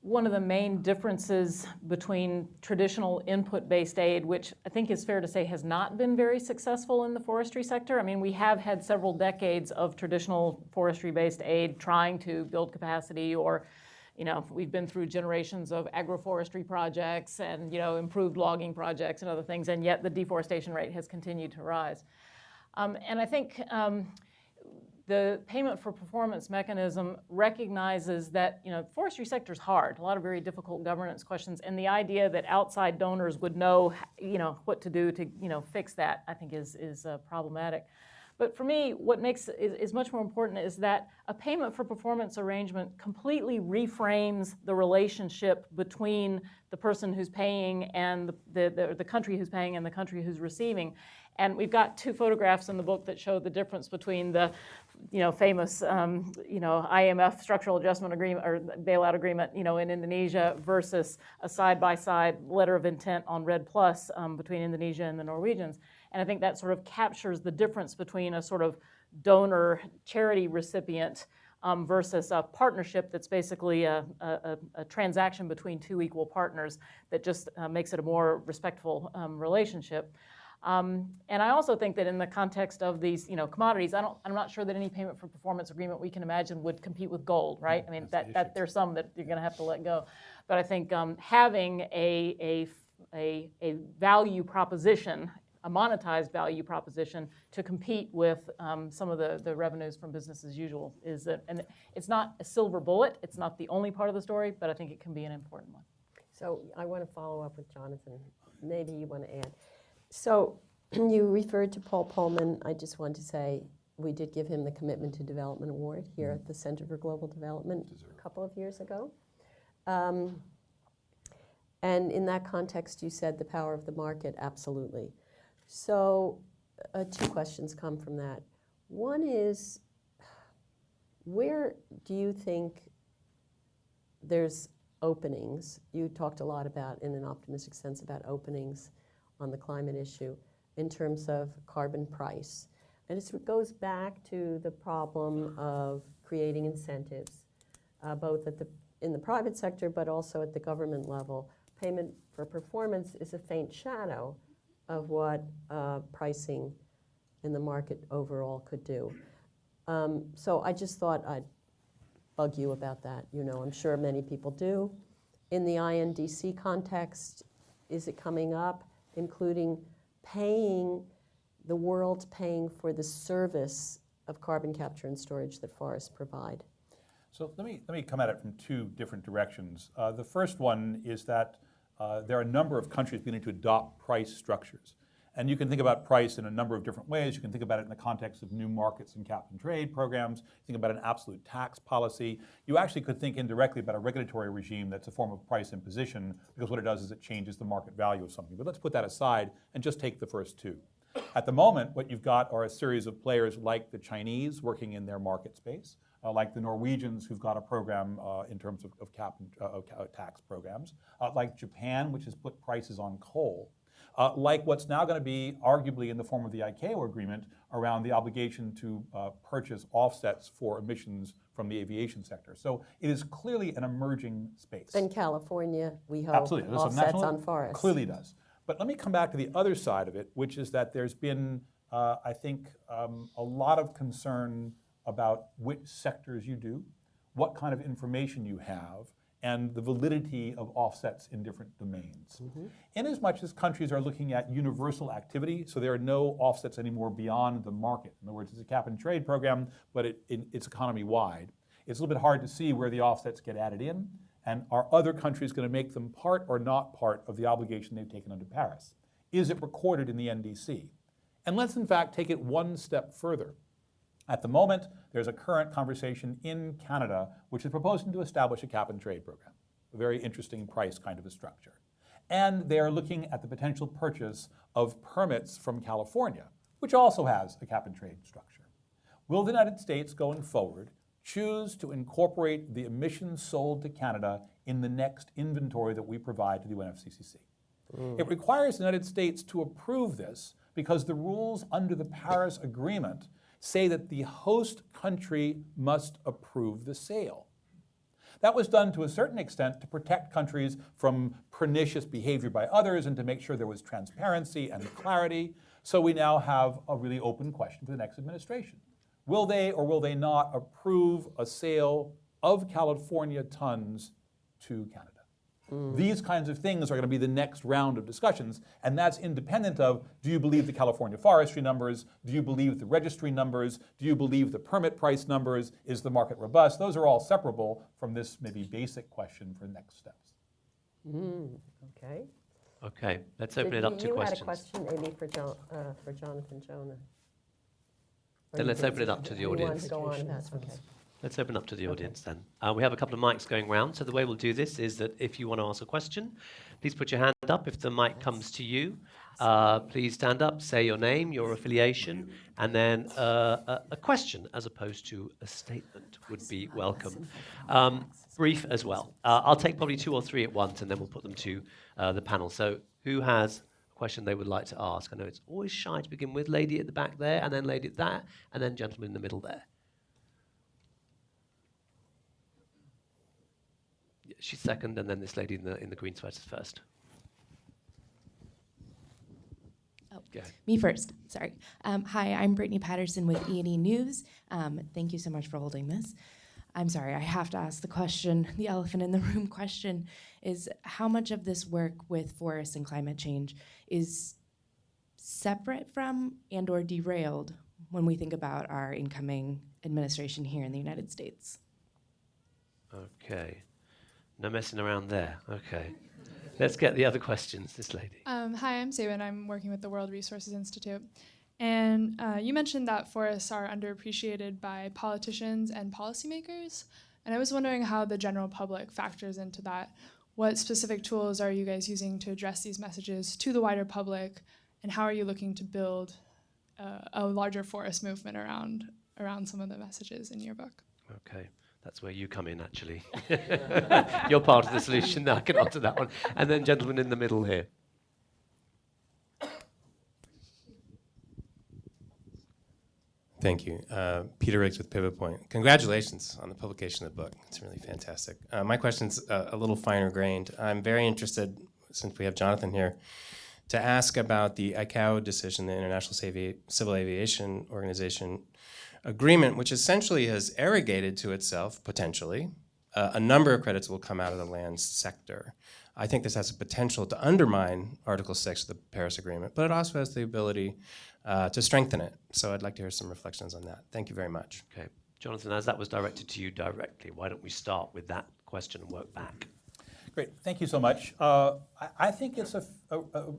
one of the main differences between traditional input-based aid, which I think is fair to say has not been very successful in the forestry sector. I mean, we have had several decades of traditional forestry-based aid trying to build capacity, or, you know, we've been through generations of agroforestry projects and, you know, improved logging projects and other things, and yet the deforestation rate has continued to rise. And I think the payment for performance mechanism recognizes that, you know, the forestry sector is hard, a lot of very difficult governance questions, and the idea that outside donors would know, you know, what to do to, you know, fix that, I think is problematic. But for me, what is much more important is that a payment for performance arrangement completely reframes the relationship between the person who's paying and the country who's paying and the country who's receiving. And we've got two photographs in the book that show the difference between the, you know, famous, you know, IMF structural adjustment agreement or bailout agreement, you know, in Indonesia versus a side-by-side letter of intent on REDD+ between Indonesia and the Norwegians. And I think that sort of captures the difference between a sort of donor charity recipient versus a partnership that's basically a transaction between two equal partners that just makes it a more respectful relationship. And I also think that in the context of these, you know, commodities, I'm not sure that any payment for performance agreement we can imagine would compete with gold, right? I mean, that there's some that you're going to have to let go. But I think having a value proposition, a monetized value proposition to compete with some of the revenues from business as usual is that, and it's not a silver bullet, it's not the only part of the story, but I think it can be an important one. So I want to follow up with Jonathan. Maybe you want to add. So you referred to Paul Pullman. I just want to say we did give him the Commitment to Development Award here at the Center for Global Development a couple of years ago. And in that context, you said the power of the market, absolutely. So two questions come from that. One is, where do you think there's openings? You talked a lot about, in an optimistic sense, about openings on the climate issue in terms of carbon price. And it goes back to the problem of creating incentives, both in the private sector, but also at the government level. Payment for performance is a faint shadow of what pricing in the market overall could do. So I just thought I'd bug you about that. You know, I'm sure many people do. In the INDC context, is it coming up, including the world paying for the service of carbon capture and storage that forests provide? So let me come at it from two different directions. The first one is that there are a number of countries beginning to adopt price structures. And you can think about price in a number of different ways. You can think about it in the context of new markets and cap and trade programs. Think about an absolute tax policy. You actually could think indirectly about a regulatory regime that's a form of price imposition, because what it does is it changes the market value of something. But let's put that aside and just take the first two. At the moment, what you've got are a series of players like the Chinese working in their market space, like the Norwegians who've got a program in terms of tax programs, like Japan, which has put prices on coal. Like what's now going to be arguably in the form of the ICAO agreement around the obligation to purchase offsets for emissions from the aviation sector. So it is clearly an emerging space. In California, we hope Absolutely. offsets on forests. Clearly does. But let me come back to the other side of it, which is that there's been, I think, a lot of concern about which sectors you do, what kind of information you have, and the validity of offsets in different domains. Inasmuch as countries are looking at universal activity, so there are no offsets anymore beyond the market. In other words, it's a cap and trade program, but it's economy-wide. It's a little bit hard to see where the offsets get added in, and are other countries going to make them part or not part of the obligation they've taken under Paris? Is it recorded in the NDC? And let's in fact take it one step further. At the moment, there's a current conversation in Canada which is proposing to establish a cap and trade program, a very interesting price kind of a structure. And they're looking at the potential purchase of permits from California, which also has a cap and trade structure. Will the United States, going forward, choose to incorporate the emissions sold to Canada in the next inventory that we provide to the UNFCCC? It requires the United States to approve this because the rules under the Paris Agreement say that the host country must approve the sale. That was done to a certain extent to protect countries from pernicious behavior by others and to make sure there was transparency and clarity. So we now have a really open question for the next administration. Will they or will they not approve a sale of California tons to Canada? These kinds of things are going to be the next round of discussions, and that's independent of, do you believe the California forestry numbers? Do you believe the registry numbers? Do you believe the permit price numbers? Is the market robust? Those are all separable from this maybe basic question for next steps. Okay. Okay, let's open it up to You questions. had a question, Amy, for Jonathan Jonah. Or Then you let's did. open it up to the You wanted audience. to go on and that's okay. Let's open up to the audience then. We have a couple of mics going round. So the way we'll do this is that if you want to ask a question, please put your hand up. If the mic comes to you, please stand up, say your name, your affiliation, and then a question as opposed to a statement would be welcome. Brief as well. I'll take probably 2 or 3 at once, and then we'll put them to the panel. So who has a question they would like to ask? I know it's always shy to begin with. Lady at the back there, and then lady at that, and then gentleman in the middle there. She's second, and then this lady in the green sweater first. Oh, Go ahead. me first. Sorry. Hi, I'm Brittany Patterson with E&E News. Thank you so much for holding this. I'm sorry, I have to ask the question, the elephant in the room question, is how much of this work with forests and climate change is separate from and or derailed when we think about our incoming administration here in the United States? Okay. No messing around there. Okay. Let's get the other questions. This lady. Hi, I'm Seymour. I'm working with the World Resources Institute. And you mentioned that forests are underappreciated by politicians and policymakers. And I was wondering how the general public factors into that. What specific tools are you guys using to address these messages to the wider public? And how are you looking to build a larger forest movement around some of the messages in your book? Okay. That's where you come in, actually. You're part of the solution. Now I can answer that one. And then gentleman in the middle here. Thank you. Peter Riggs with Pivot Point. Congratulations on the publication of the book. It's really fantastic. My question's a little finer grained. I'm very interested, since we have Jonathan here, to ask about the ICAO decision, the International Civil Aviation Organization agreement, which essentially has arrogated to itself, potentially, a number of credits will come out of the land sector. I think this has the potential to undermine Article 6 of the Paris Agreement, but it also has the ability to strengthen it. So I'd like to hear some reflections on that. Thank you very much. Okay. Jonathan, as that was directed to you directly, why don't we start with that question and work back? Great, thank you so much. I think it's a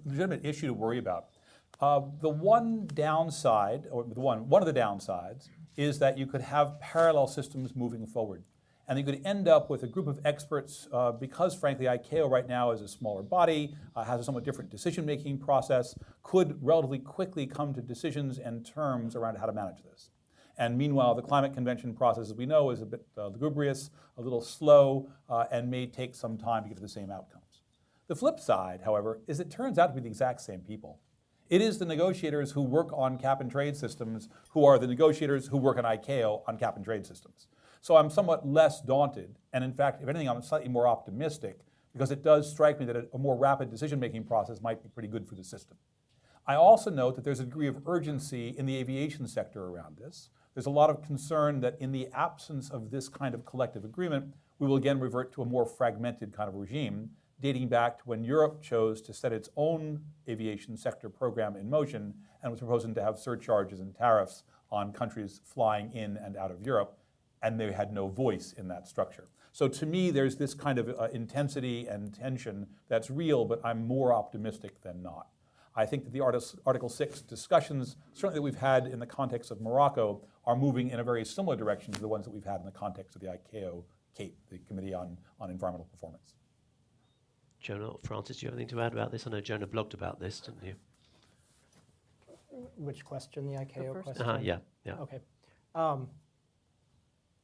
legitimate issue to worry about. The one downside, or one of the downsides, is that you could have parallel systems moving forward. And you could end up with a group of experts, because frankly ICAO right now is a smaller body, has a somewhat different decision-making process, could relatively quickly come to decisions and terms around how to manage this. And meanwhile, the climate convention process, as we know, is a bit lugubrious, a little slow, and may take some time to get to the same outcomes. The flip side, however, is it turns out to be the exact same people. It is the negotiators who work on cap-and-trade systems who are the negotiators who work on ICAO on cap-and-trade systems. So I'm somewhat less daunted, and in fact, if anything, I'm slightly more optimistic, because it does strike me that a more rapid decision-making process might be pretty good for the system. I also note that there's a degree of urgency in the aviation sector around this. There's a lot of concern that in the absence of this kind of collective agreement, we will again revert to a more fragmented kind of regime, dating back to when Europe chose to set its own aviation sector program in motion and was proposing to have surcharges and tariffs on countries flying in and out of Europe, and they had no voice in that structure. So to me, there's this kind of intensity and tension that's real, but I'm more optimistic than not. I think that the Article 6 discussions, certainly that we've had in the context of Morocco, are moving in a very similar direction to the ones that we've had in the context of the ICAO CAPE, the Committee on Environmental Performance. Jonah or Francis, do you have anything to add about this? I know Jonah blogged about this, didn't you? Which question, the ICAO first question? Yeah. Okay.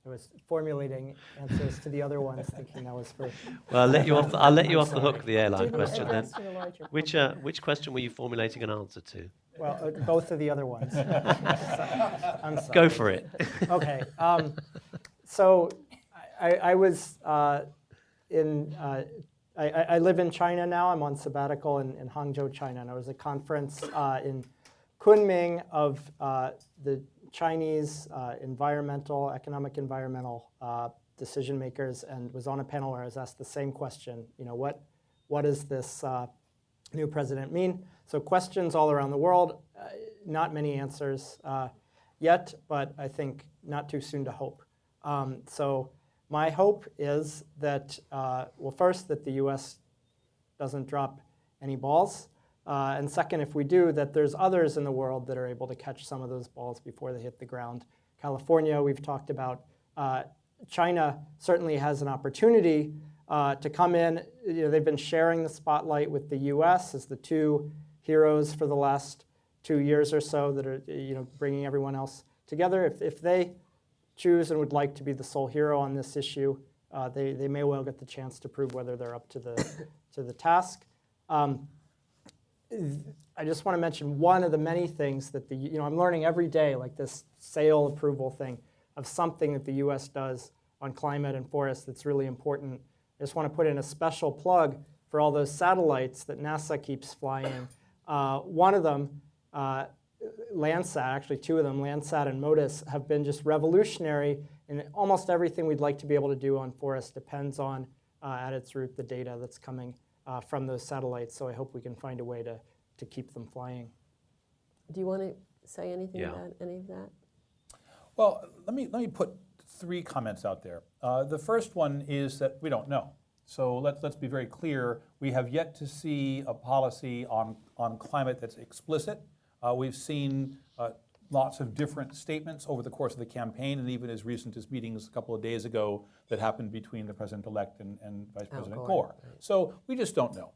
I was formulating answers to the other ones, thinking that was for... Well, I'll let you off. I'll let you off the sorry. hook for the airline Didn't question then. address your larger Which question were you formulating an answer to? Well, both of the other ones. I'm sorry. Go for it. Okay. So I was I live in China now. I'm on sabbatical in Hangzhou, China, and I was at a conference in Kunming of the Chinese economic environmental decision makers, and was on a panel where I was asked the same question. You know, what does this new president mean? So questions all around the world, not many answers yet, but I think not too soon to hope. So my hope is that, well, first, that the US doesn't drop any balls. And second, if we do, that there's others in the world that are able to catch some of those balls before they hit the ground. California, we've talked about. China certainly has an opportunity to come in. You know, they've been sharing the spotlight with the US as the two heroes for the last 2 years or so that are, you know, bringing everyone else together. If they choose and would like to be the sole hero on this issue, they may well get the chance to prove whether they're up to the task. I just want to mention one of the many things that I'm learning every day, like this sale approval thing, of something that the US does on climate and forests that's really important. I just want to put in a special plug for all those satellites that NASA keeps flying. One of them, Landsat, actually two of them, Landsat and MODIS, have been just revolutionary, and almost everything we'd like to be able to do on forests depends on, at its root, the data that's coming from those satellites. So I hope we can find a way to keep them flying. Do you want to say anything about any of that? Well, let me put 3 comments out there. The first one is that we don't know. So let's be very clear. We have yet to see a policy on climate that's explicit. We've seen lots of different statements over the course of the campaign, and even as recent as meetings a couple of days ago that happened between the President-elect and Vice President Gore. Right. So we just don't know.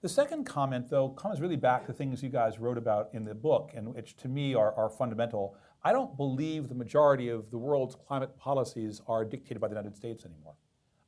The second comment, though, comes really back to things you guys wrote about in the book, and which to me are fundamental. I don't believe the majority of the world's climate policies are dictated by the United States anymore.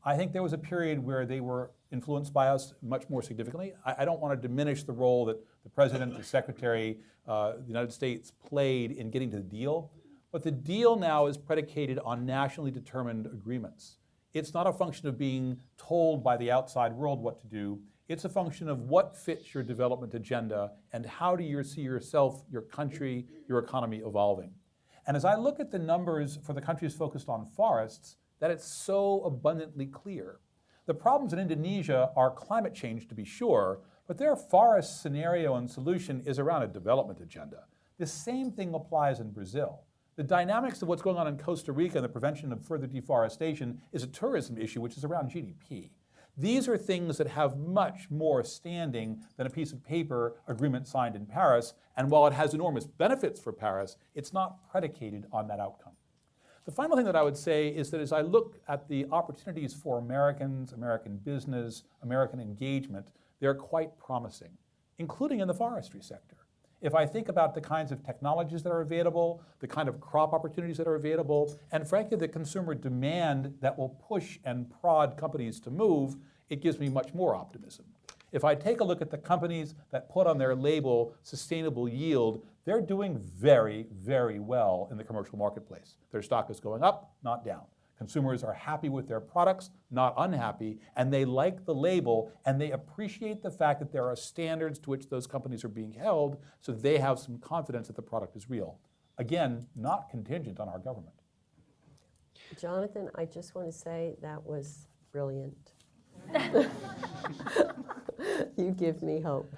I think there was a period where they were influenced by us much more significantly. I don't want to diminish the role that the President, the Secretary, the United States played in getting to the deal, but the deal now is predicated on nationally determined agreements. It's not a function of being told by the outside world what to do. It's a function of what fits your development agenda and how do you see yourself, your country, your economy evolving. And as I look at the numbers for the countries focused on forests, that it's so abundantly clear. The problems in Indonesia are climate change, to be sure, but their forest scenario and solution is around a development agenda. The same thing applies in Brazil. The dynamics of what's going on in Costa Rica and the prevention of further deforestation is a tourism issue, which is around GDP. These are things that have much more standing than a piece of paper agreement signed in Paris, and while it has enormous benefits for Paris, it's not predicated on that outcome. The final thing that I would say is that as I look at the opportunities for Americans, American business, American engagement, they're quite promising, including in the forestry sector. If I think about the kinds of technologies that are available, the kind of crop opportunities that are available, and frankly the consumer demand that will push and prod companies to move, it gives me much more optimism. If I take a look at the companies that put on their label sustainable yield, they're doing very, very well in the commercial marketplace. Their stock is going up, not down. Consumers are happy with their products, not unhappy, and they like the label, and they appreciate the fact that there are standards to which those companies are being held, so they have some confidence that the product is real. Again, not contingent on our government. Jonathan, I just want to say that was brilliant. You give me hope.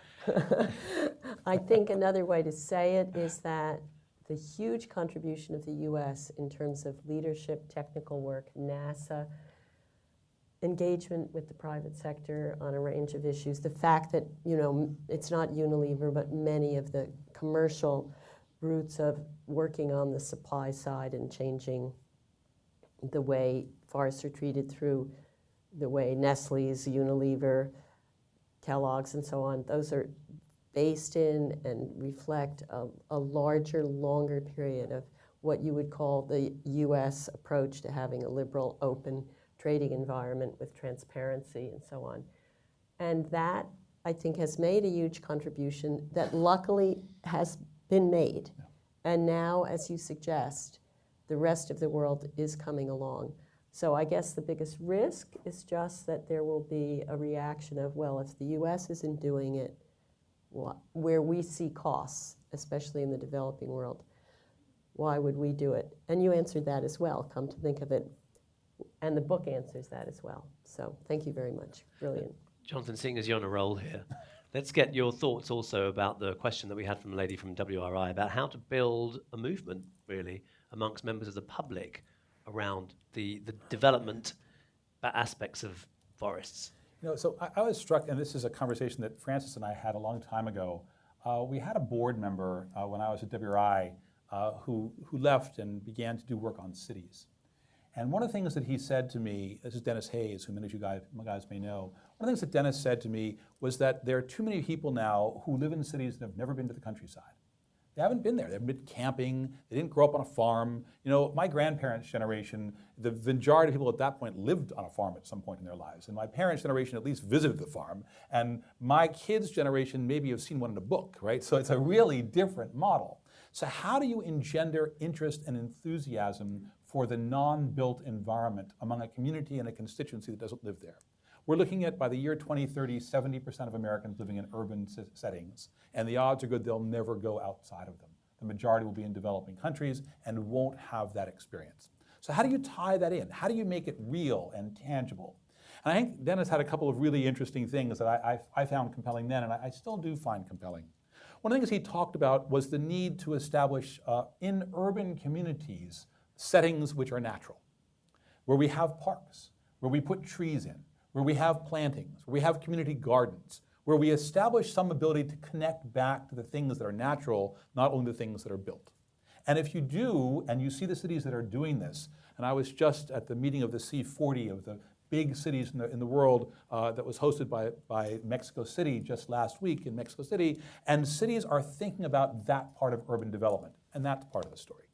I think another way to say it is that the huge contribution of the U.S. in terms of leadership, technical work, NASA, engagement with the private sector on a range of issues, the fact that, it's not Unilever, but many of the commercial routes of working on the supply side and changing the way forests are treated through the way Nestle's, Unilever, Kellogg's, and so on, those are based in and reflect a larger, longer period of what you would call the U.S. approach to having a liberal, open trading environment with transparency and so on. And that, I think, has made a huge contribution that luckily has been made. And now, as you suggest, the rest of the world is coming along. So I guess the biggest risk is just that there will be a reaction of, well, if the U.S. isn't doing it, where we see costs, especially in the developing world, why would we do it? And you answered that as well, come to think of it. And the book answers that as well. So thank you very much. Brilliant. Jonathan, seeing as you're on a roll here, let's get your thoughts also about the question that we had from a lady from WRI about how to build a movement, really, amongst members of the public around the development aspects of forests. So I was struck, and this is a conversation that Francis and I had a long time ago. We had a board member when I was at WRI who left and began to do work on cities. And one of the things that he said to me, this is Dennis Hayes, who many of you guys may know, one of the things that Dennis said to me was that there are too many people now who live in cities that have never been to the countryside. They haven't been there. They haven't been camping. They didn't grow up on a farm. My grandparents' generation, the majority of people at that point lived on a farm at some point in their lives. And my parents' generation at least visited the farm. And my kids' generation maybe have seen one in a book, right? So it's a really different model. So how do you engender interest and enthusiasm for the non-built environment among a community and a constituency that doesn't live there? We're looking at, by the year 2030, 70% of Americans living in urban settings, and the odds are good they'll never go outside of them. The majority will be in developing countries and won't have that experience. So how do you tie that in? How do you make it real and tangible? And I think Dennis had a couple of really interesting things that I found compelling then, and I still do find compelling. One of the things he talked about was the need to establish in urban communities settings which are natural, where we have parks, where we put trees in, where we have plantings, where we have community gardens, where we establish some ability to connect back to the things that are natural, not only the things that are built. And if you do, and you see the cities that are doing this, and I was just at the meeting of the C40 of the big cities in the world that was hosted by Mexico City just last week in Mexico City, and cities are thinking about that part of urban development, and that's part of the story.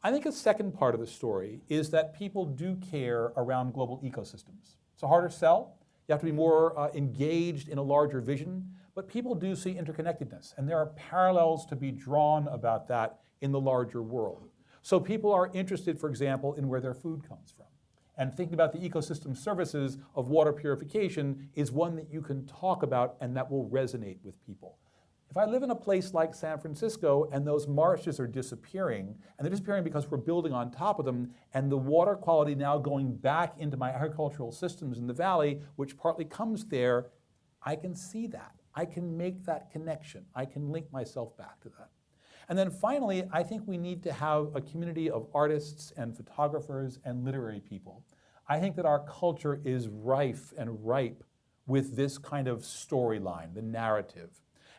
I think a second part of the story is that people do care around global ecosystems. It's a harder sell. You have to be more engaged in a larger vision, but people do see interconnectedness, and there are parallels to be drawn about that in the larger world. So people are interested, for example, in where their food comes from. And thinking about the ecosystem services of water purification is one that you can talk about and that will resonate with people. If I live in a place like San Francisco and those marshes are disappearing, and they're disappearing because we're building on top of them, and the water quality now going back into my agricultural systems in the valley, which partly comes there, I can see that. I can make that connection. I can link myself back to that. And then finally, I think we need to have a community of artists and photographers and literary people. I think that our culture is rife and ripe with this kind of storyline, the narrative.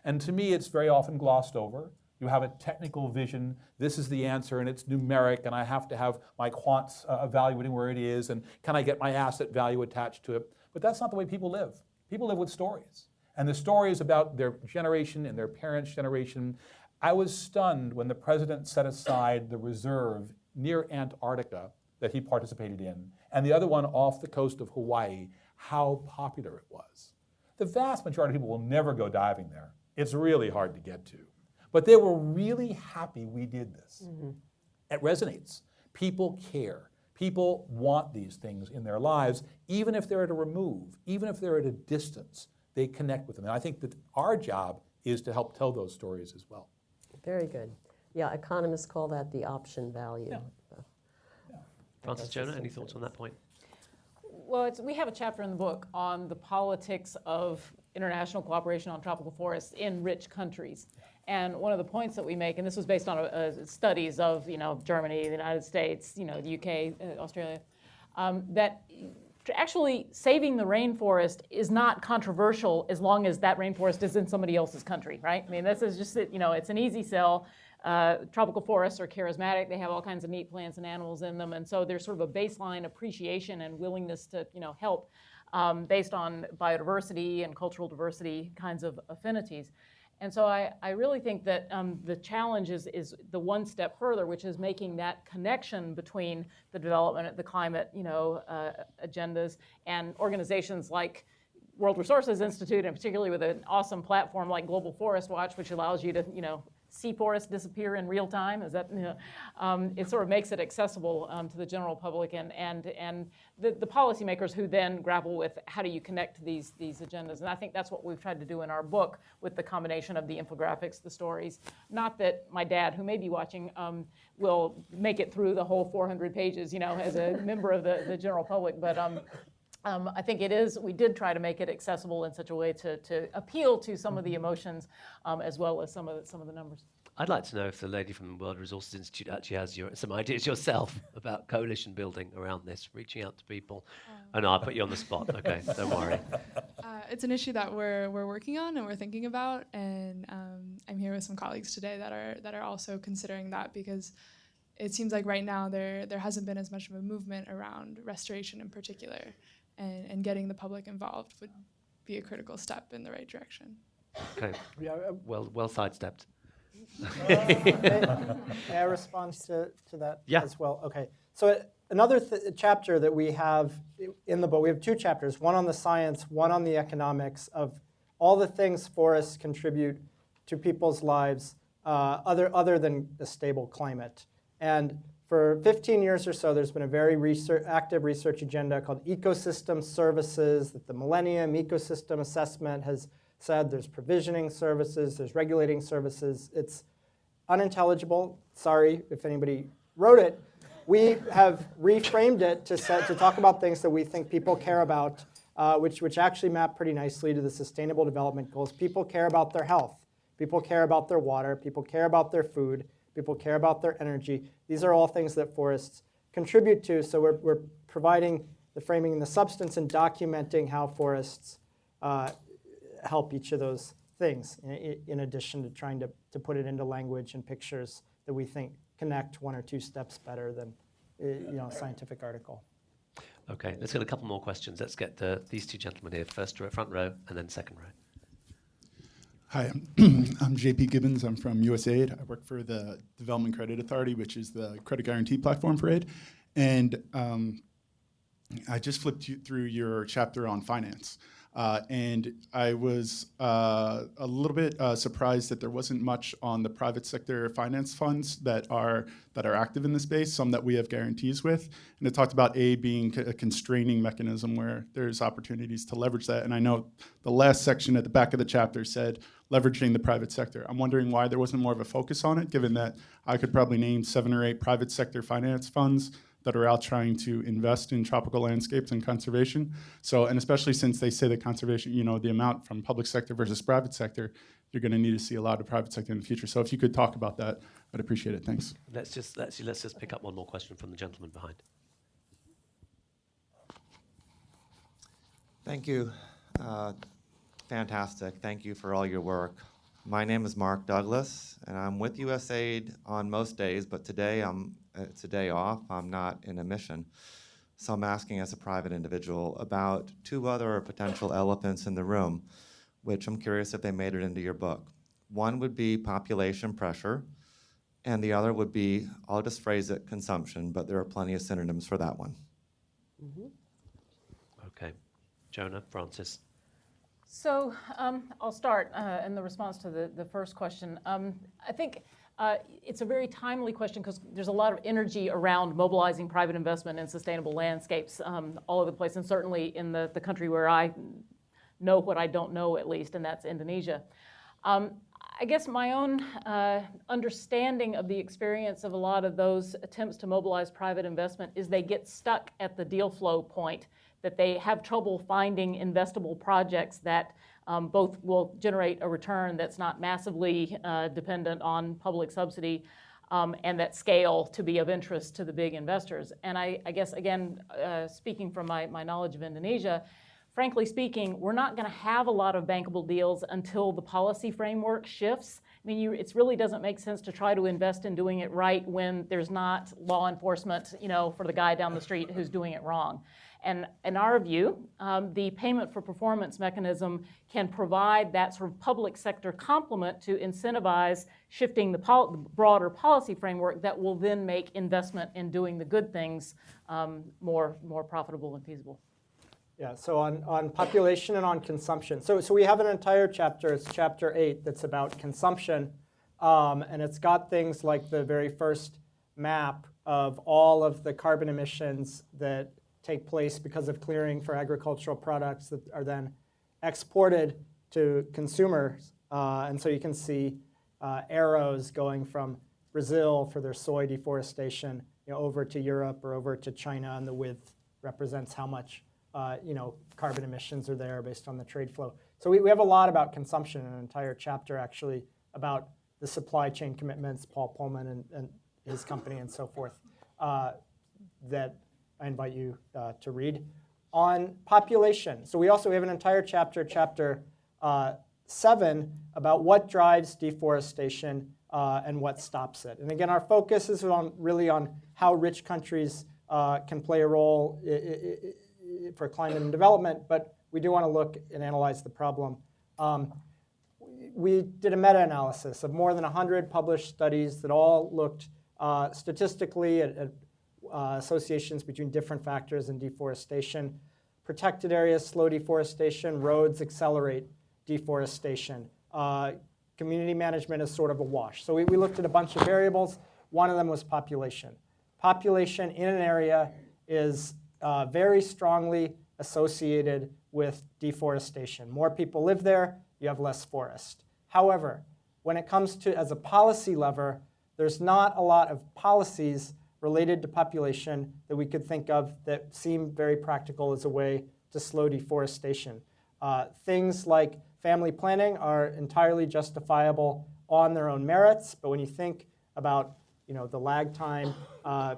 And to me, it's very often glossed over. You have a technical vision, this is the answer, and it's numeric, and I have to have my quants evaluating where it is, and can I get my asset value attached to it? But that's not the way people live. People live with stories. And the story is about their generation and their parents' generation. I was stunned when the president set aside the reserve near Antarctica that he participated in, and the other one off the coast of Hawaii, how popular it was. The vast majority of people will never go diving there. It's really hard to get to. But they were really happy we did this. Mm-hmm. It resonates. People care. People want these things in their lives, even if they're at a remove, even if they're at a distance, they connect with them. And I think that our job is to help tell those stories as well. Very good. Yeah, economists call that the option value. Yeah. Francis, Jonah, any thoughts on that point? Well, we have a chapter in the book on the politics of international cooperation on tropical forests in rich countries. And one of the points that we make, and this was based on studies of Germany, the United States, the UK, Australia, that actually saving the rainforest is not controversial as long as that rainforest is in somebody else's country, right? I mean, this is just, it's an easy sell. Tropical forests are charismatic. They have all kinds of neat plants and animals in them. And so there's sort of a baseline appreciation and willingness to, help based on biodiversity and cultural diversity kinds of affinities. And so I really think that the challenge is the one step further, which is making that connection between the development, the climate, agendas, and organizations like World Resources Institute, and particularly with an awesome platform like Global Forest Watch, which allows you to, see forests disappear in real time. Is that it sort of makes it accessible to the general public and the policymakers who then grapple with how do you connect these agendas. And I think that's what we've tried to do in our book with the combination of the infographics, the stories. Not that my dad, who may be watching, will make it through the whole 400 pages, as a member of the general public, but I think we did try to make it accessible in such a way to appeal to some of the emotions as well as some of the numbers. I'd like to know if the lady from the World Resources Institute actually has some ideas yourself about coalition building around this, reaching out to people. Oh no, I'll put you on the spot. Okay, don't worry. It's an issue that we're working on and we're thinking about, and I'm here with some colleagues today that are also considering that, because it seems like right now there hasn't been as much of a movement around restoration in particular. And getting the public involved would be a critical step in the right direction. Okay, well sidestepped. May I respond to that as well? Okay, so another chapter that we have in the book, we have two chapters, one on the science, one on the economics of all the things forests contribute to people's lives other than a stable climate. And for 15 years or so, there's been a very active research agenda called ecosystem services that the Millennium Ecosystem Assessment has said. There's provisioning services, there's regulating services. It's unintelligible. Sorry if anybody wrote it. We have reframed it to talk about things that we think people care about, which actually map pretty nicely to the Sustainable Development Goals. People care about their health. People care about their water. People care about their food. People care about their energy. These are all things that forests contribute to. So we're providing the framing and the substance and documenting how forests help each of those things, in addition to trying to put it into language and pictures that we think connect one or two steps better than a scientific article. Okay, let's get a couple more questions. Let's get these two gentlemen here, first row, front row, and then second row. Hi, I'm JP Gibbons. I'm from USAID. I work for the Development Credit Authority, which is the credit guarantee platform for aid. And I just flipped through your chapter on finance. And I was a little bit surprised that there wasn't much on the private sector finance funds that are active in the space, some that we have guarantees with. And it talked about aid being a constraining mechanism where there's opportunities to leverage that. And I know the last section at the back of the chapter said leveraging the private sector. I'm wondering why there wasn't more of a focus on it, given that I could probably name 7 or 8 private sector finance funds that that are out trying to invest in tropical landscapes and conservation. So, and especially since they say that conservation, the amount from public sector versus private sector, you're going to need to see a lot of private sector in the future. So if you could talk about that, I'd appreciate it. Thanks. Let's just pick up one more question from the gentleman behind. Thank you. Fantastic. Thank you for all your work. My name is Mark Douglas, and I'm with USAID on most days, but today it's a day off. I'm not in a mission. So I'm asking as a private individual about two other potential elephants in the room, which I'm curious if they made it into your book. One would be population pressure, and the other would be, I'll just phrase it, consumption, but there are plenty of synonyms for that one. Mm-hmm. Okay. Jonah, Francis. So I'll start in the response to the first question. I think it's a very timely question because there's a lot of energy around mobilizing private investment in sustainable landscapes all over the place, and certainly in the country where I know what I don't know, at least, and that's Indonesia. I guess my own understanding of the experience of a lot of those attempts to mobilize private investment is they get stuck at the deal flow point, that they have trouble finding investable projects that both will generate a return that's not massively dependent on public subsidy and that scale to be of interest to the big investors. And I guess, again, speaking from my knowledge of Indonesia, frankly speaking, we're not going to have a lot of bankable deals until the policy framework shifts. I mean, it really doesn't make sense to try to invest in doing it right when there's not law enforcement, for the guy down the street who's doing it wrong. And in our view, the payment for performance mechanism can provide that sort of public sector complement to incentivize shifting the broader policy framework that will then make investment in doing the good things more profitable and feasible. Yeah, so on population and on consumption. So we have an entire chapter, it's chapter 8, that's about consumption. And it's got things like the very first map of all of the carbon emissions that take place because of clearing for agricultural products that are then exported to consumers. And so you can see arrows going from Brazil for their soy deforestation, over to Europe or over to China, and the width represents how much carbon emissions are there based on the trade flow. So we have a lot about consumption, an entire chapter actually about the supply chain commitments, Paul Pullman and his company and so forth, that I invite you to read. On population, so we have an entire chapter, chapter 7, about what drives deforestation and what stops it. And again, our focus is really on how rich countries can play a role for climate and development, but we do want to look and analyze the problem. We did a meta-analysis of more than 100 published studies that all looked statistically at associations between different factors in deforestation. Protected areas slow deforestation, roads accelerate deforestation. Community management is sort of a wash. So we looked at a bunch of variables. One of them was population. Population in an area is very strongly associated with deforestation. More people live there, you have less forest. However, when it comes to as a policy lever, there's not a lot of policies related to population that we could think of that seem very practical as a way to slow deforestation. Things like family planning are entirely justifiable on their own merits, but when you think about the lag time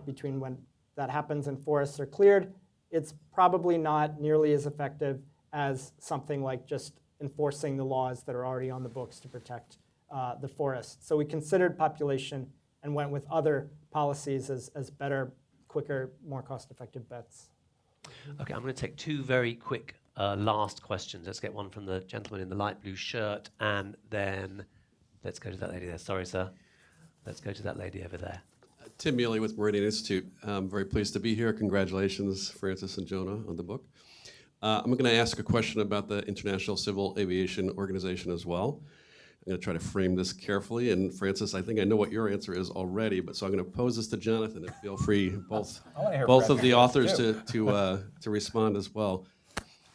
between when that happens and forests are cleared, it's probably not nearly as effective as something like just enforcing the laws that are already on the books to protect the forest. So we considered population and went with other policies as better, quicker, more cost-effective bets. Okay, I'm going to take two very quick last questions. Let's get one from the gentleman in the light blue shirt, and then let's go to that lady there. Sorry, sir. Let's go to that lady over there. Tim Mealy with Meridian Institute. I'm very pleased to be here. Congratulations, Francis and Jonah, on the book. I'm going to ask a question about the International Civil Aviation Organization as well. I'm going to try to frame this carefully. And Francis, I think I know what your answer is already, but so I'm going to pose this to Jonathan, and feel free, both of the authors to respond as well.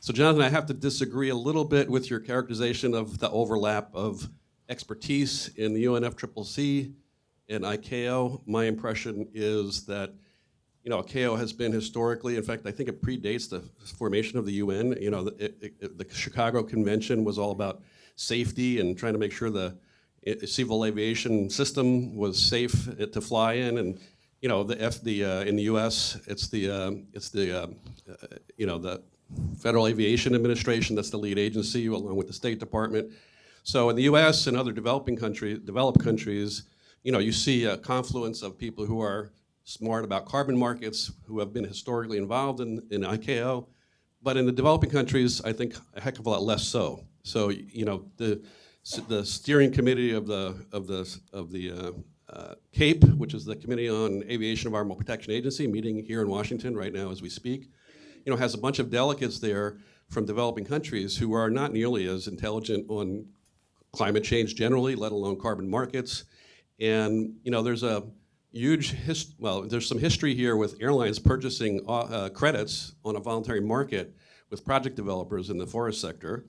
So Jonathan, I have to disagree a little bit with your characterization of the overlap of expertise in the UNFCCC and ICAO. My impression is that ICAO has been historically, in fact, I think it predates the formation of the UN. The Chicago Convention was all about safety and trying to make sure the civil aviation system was safe to fly in. And in the U.S., it's the Federal Aviation Administration that's the lead agency, along with the State Department. So in the U.S. and other developed countries, you see a confluence of people who are smart about carbon markets, who have been historically involved in ICAO, but in the developing countries, I think a heck of a lot less so. So the steering committee of the CAPE, which is the Committee on Aviation Environmental Protection Agency, meeting here in Washington right now as we speak, has a bunch of delegates there from developing countries who are not nearly as intelligent on climate change generally, let alone carbon markets. And there's a huge there's some history here with airlines purchasing credits on a voluntary market with project developers in the forest sector.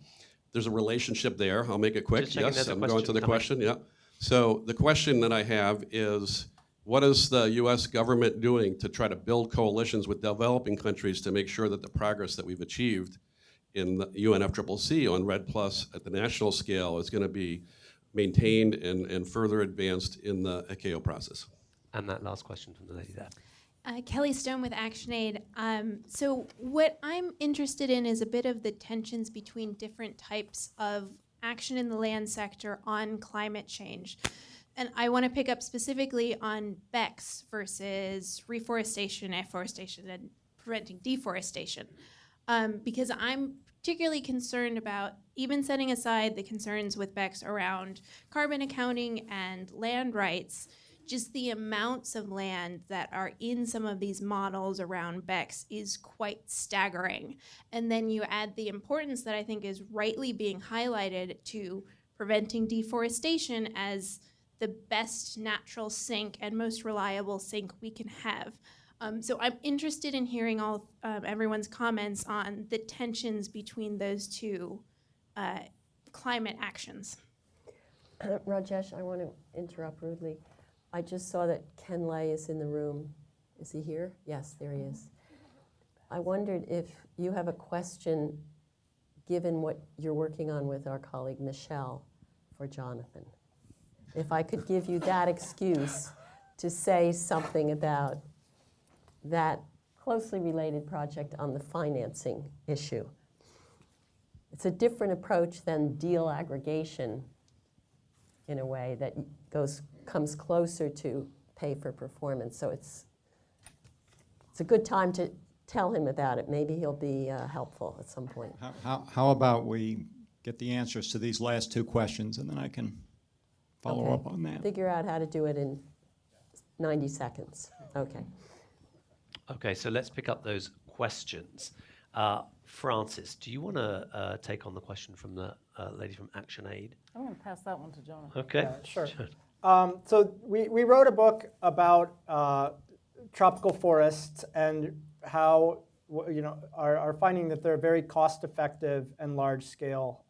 There's a relationship there. I'll make it quick. Yes, I'm going to the question. Yeah. So the question that I have is, what is the U.S. government doing to try to build coalitions with developing countries to make sure that the progress that we've achieved in the UNFCCC on REDD+ at the national scale is going to be maintained and further advanced in the ICAO process? And that last question from the lady there. Kelly Stone with ActionAid. So what I'm interested in is a bit of the tensions between different types of action in the land sector on climate change. And I want to pick up specifically on BECCS versus reforestation, afforestation, and preventing deforestation. Because I'm particularly concerned about, even setting aside the concerns with BECCS around carbon accounting and land rights, just the amounts of land that are in some of these models around BECCS is quite staggering. And then you add the importance that I think is rightly being highlighted to preventing deforestation as the best natural sink and most reliable sink we can have. So I'm interested in hearing everyone's comments on the tensions between those two climate actions. Rajesh, I want to interrupt rudely. I just saw that Ken Lay is in the room. Is he here? Yes, there he is. I wondered if you have a question, given what you're working on with our colleague Michelle, for Jonathan. If I could give you that excuse to say something about that closely related project on the financing issue. It's a different approach than deal aggregation in a way that comes closer to pay for performance. So it's a good time to tell him about it. Maybe he'll be helpful at some point. How about we get the answers to these last two questions, and then I can follow up on that. Figure out how to do it in 90 seconds. Okay. Okay, so let's pick up those questions. Francis, do you want to take on the question from the lady from ActionAid? I'm going to pass that one to Jonathan. Okay. Sure. So we wrote a book about tropical forests and how are finding that they're a very cost-effective and large-scale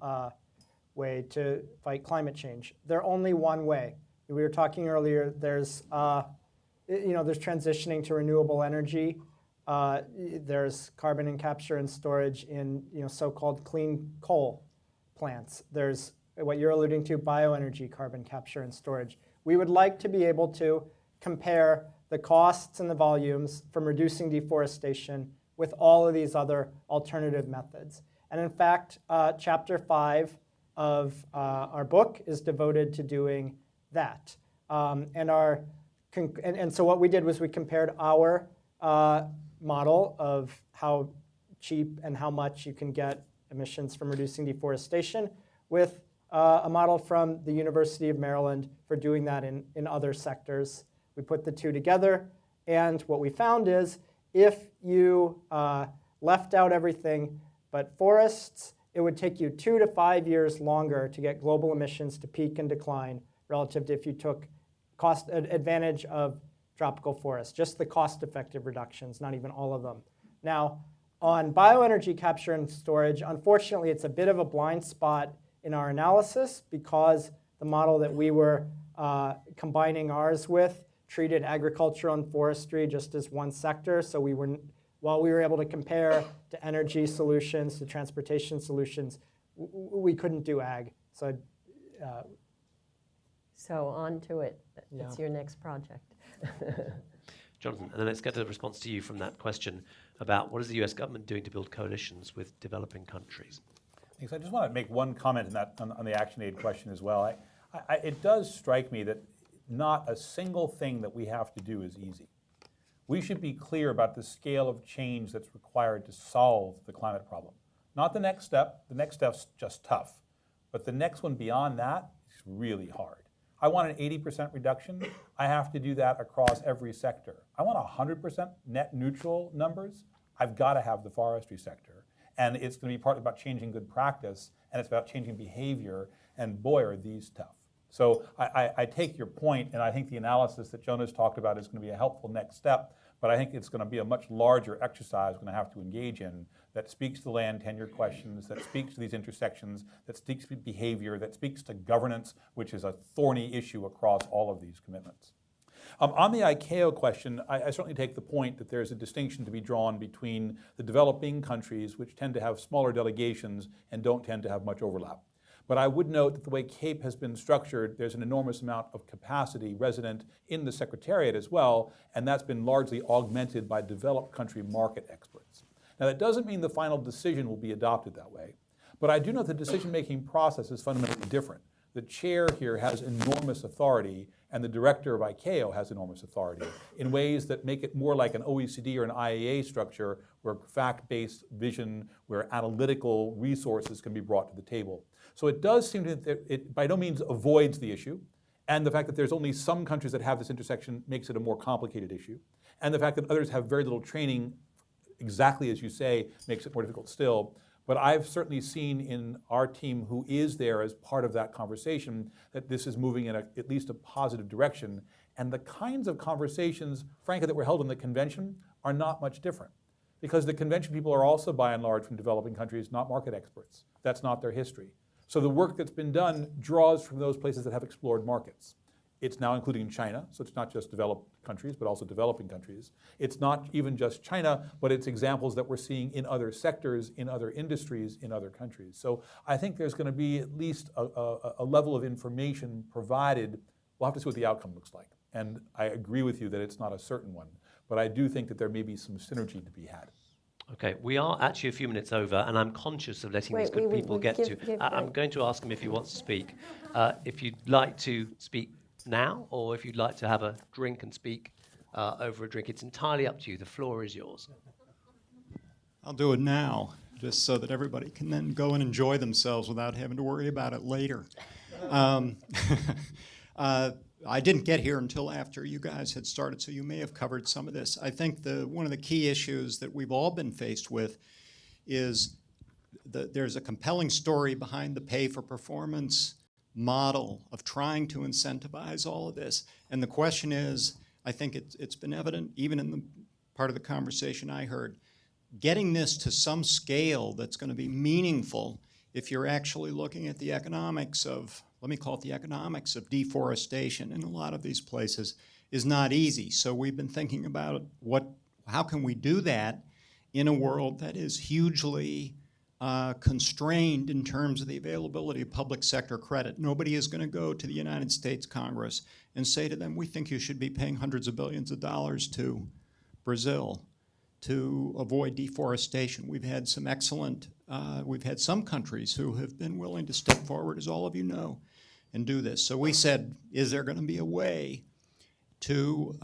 way to fight climate change. They're only one way. We were talking earlier. There's there's transitioning to renewable energy. There's carbon and capture and storage in so-called clean coal plants. There's what you're alluding to, bioenergy, carbon capture and storage. We would like to be able to compare the costs and the volumes from reducing deforestation with all of these other alternative methods. And in fact, chapter 5 of our book is devoted to doing that. And so what we did was we compared our model of how cheap and how much you can get emissions from reducing deforestation with a model from the University of Maryland for doing that in other sectors. We put the two together, and what we found is if you left out everything but forests, it would take you 2 to 5 years longer to get global emissions to peak and decline relative to if you took cost advantage of tropical forests, just the cost-effective reductions, not even all of them. Now, on bioenergy capture and storage, unfortunately, it's a bit of a blind spot in our analysis because the model that we were combining ours with treated agriculture and forestry just as one sector. So while we were able to compare to energy solutions, to transportation solutions, we couldn't do ag. So on to it. Yeah. It's your next project. Jonathan, and then let's get to the response to you from that question about what is the US government doing to build coalitions with developing countries? Thanks. I just want to make one comment on the ActionAid question as well. It does strike me that not a single thing that we have to do is easy. We should be clear about the scale of change that's required to solve the climate problem. Not the next step. The next step's just tough. But the next one beyond that is really hard. I want an 80% reduction. I have to do that across every sector. I want 100% net neutral numbers. I've got to have the forestry sector. And it's going to be partly about changing good practice, and it's about changing behavior, and boy, are these tough. So I take your point, and I think the analysis that Jonah's talked about is going to be a helpful next step, but I think it's going to be a much larger exercise we're going to have to engage in that speaks to land tenure questions, that speaks to these intersections, that speaks to behavior, that speaks to governance, which is a thorny issue across all of these commitments. On the ICAO question, I certainly take the point that there's a distinction to be drawn between the developing countries, which tend to have smaller delegations and don't tend to have much overlap. But I would note that the way CAPE has been structured, there's an enormous amount of capacity resident in the Secretariat as well, and that's been largely augmented by developed country market experts. Now, that doesn't mean the final decision will be adopted that way, but I do know the decision-making process is fundamentally different. The chair here has enormous authority, and the director of ICAO has enormous authority in ways that make it more like an OECD or an IAA structure where fact-based vision, where analytical resources can be brought to the table. So it does seem that it by no means avoids the issue, and the fact that there's only some countries that have this intersection makes it a more complicated issue, and the fact that others have very little training, exactly as you say, makes it more difficult still. But I've certainly seen in our team who is there as part of that conversation that this is moving in at least a positive direction. And the kinds of conversations, frankly, that were held in the convention are not much different. Because the convention people are also, by and large, from developing countries, not market experts. That's not their history. So the work that's been done draws from those places that have explored markets. It's now including China, so it's not just developed countries, but also developing countries. It's not even just China, but it's examples that we're seeing in other sectors, in other industries, in other countries. So I think there's going to be at least a level of information provided. We'll have to see what the outcome looks like. And I agree with you that it's not a certain one, but I do think that there may be some synergy to be had. Okay, we are actually a few minutes over, and I'm conscious of letting these good people get to. I'm going to ask him if he wants to speak. If you'd like to speak now, or if you'd like to have a drink and speak over a drink, it's entirely up to you. The floor is yours. I'll do it now, just so that everybody can then go and enjoy themselves without having to worry about it later. I didn't get here until after you guys had started, so you may have covered some of this. I think one of the key issues that we've all been faced with is there's a compelling story behind the pay-for-performance model of trying to incentivize all of this. And the question is, I think it's been evident, even in the part of the conversation I heard, getting this to some scale that's going to be meaningful if you're actually looking at the economics of, let me call it the economics of deforestation in a lot of these places, is not easy. So we've been thinking about how can we do that in a world that is hugely constrained in terms of the availability of public sector credit. Nobody is going to go to the United States Congress and say to them, we think you should be paying hundreds of billions of dollars to Brazil to avoid deforestation. We've had some countries who have been willing to step forward, as all of you know, and do this. So we said, is there going to be a way to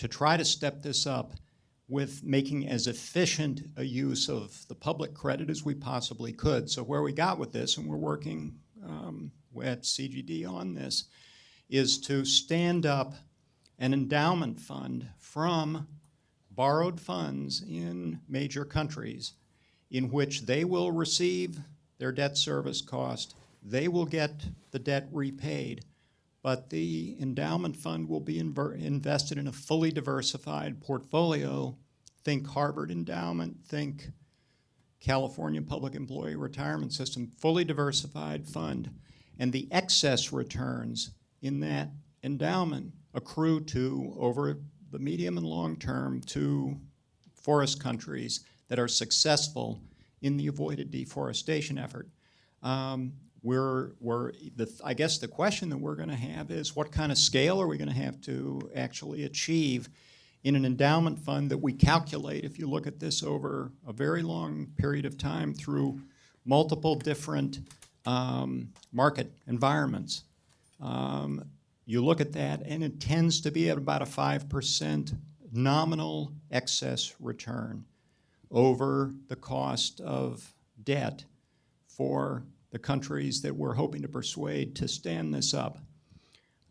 try to step this up with making as efficient a use of the public credit as we possibly could? So where we got with this, and we're working at CGD on this, is to stand up an endowment fund from borrowed funds in major countries in which they will receive their debt service cost, they will get the debt repaid, but the endowment fund will be invested in a fully diversified portfolio. Think Harvard Endowment, think California Public Employee Retirement System, fully diversified fund. And the excess returns in that endowment accrue to, over the medium and long term, to forest countries that are successful in the avoided deforestation effort. I guess the question that we're going to have is, what kind of scale are we going to have to actually achieve in an endowment fund that we calculate, if you look at this over a very long period of time through multiple different market environments. You look at that, and it tends to be at about a 5% nominal excess return over the cost of debt for the countries that we're hoping to persuade to stand this up.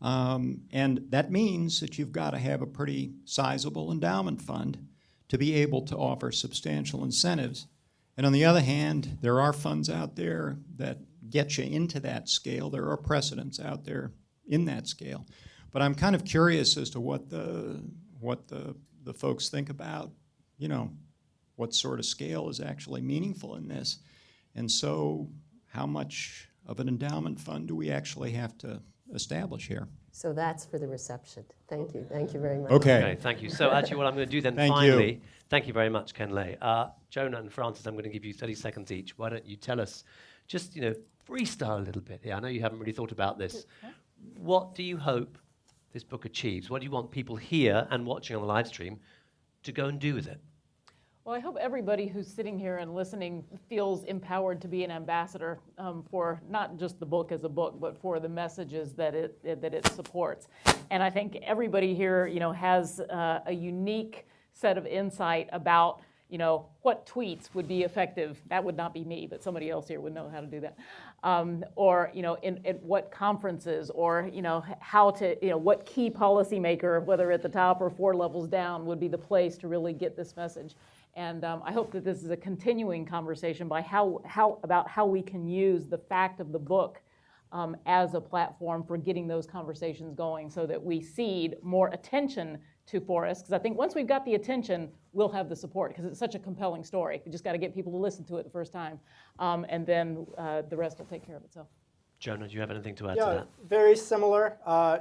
And that means that you've got to have a pretty sizable endowment fund to be able to offer substantial incentives. And on the other hand, there are funds out there that get you into that scale. There are precedents out there in that scale. But I'm kind of curious as to what the folks think about, what sort of scale is actually meaningful in this. And so how much of an endowment fund do we actually have to establish here? So that's for the reception. Thank you. Thank you very much. Okay. Thank you. So actually what I'm going to do then thank you very much, Ken Lay. Jonah and Francis, I'm going to give you 30 seconds each. Why don't you tell us, just, freestyle a little bit here. I know you haven't really thought about this. What do you hope this book achieves? What do you want people here and watching on the live stream to go and do with it? Well, I hope everybody who's sitting here and listening feels empowered to be an ambassador for not just the book as a book, but for the messages that it supports. And I think everybody here, has a unique set of insight about, what tweets would be effective. That would not be me, but somebody else here would know how to do that. Or, in what conferences, or, how to, what key policymaker, whether at the top or 4 levels down, would be the place to really get this message. And I hope that this is a continuing conversation about how we can use the fact of the book as a platform for getting those conversations going, so that we seed more attention to forests. Because I think once we've got the attention, we'll have the support, because it's such a compelling story. We just got to get people to listen to it the first time, and then the rest will take care of itself. Jonah, do you have anything to add to that? Very similar.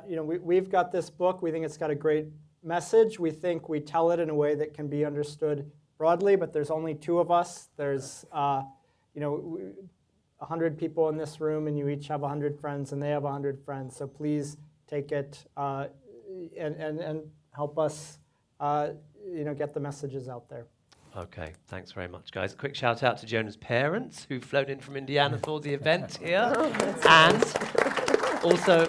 We've got this book. We think it's got a great message. We think we tell it in a way that can be understood broadly, but there's only 2 of us. There's 100 people in this room, and you each have 100 friends, and they have 100 friends. So please take it and help us get the messages out there. Okay, thanks very much, guys. Quick shout out to Jonah's parents, who've flown in from Indiana for the event here. And also,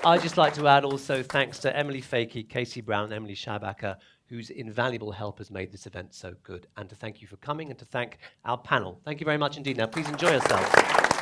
I'd just like to add thanks to Emily Fakey, Casey Brown, and Emily Schabacker, whose invaluable help has made this event so good. And to thank you for coming, and to thank our panel. Thank you very much indeed. Now, please enjoy yourselves.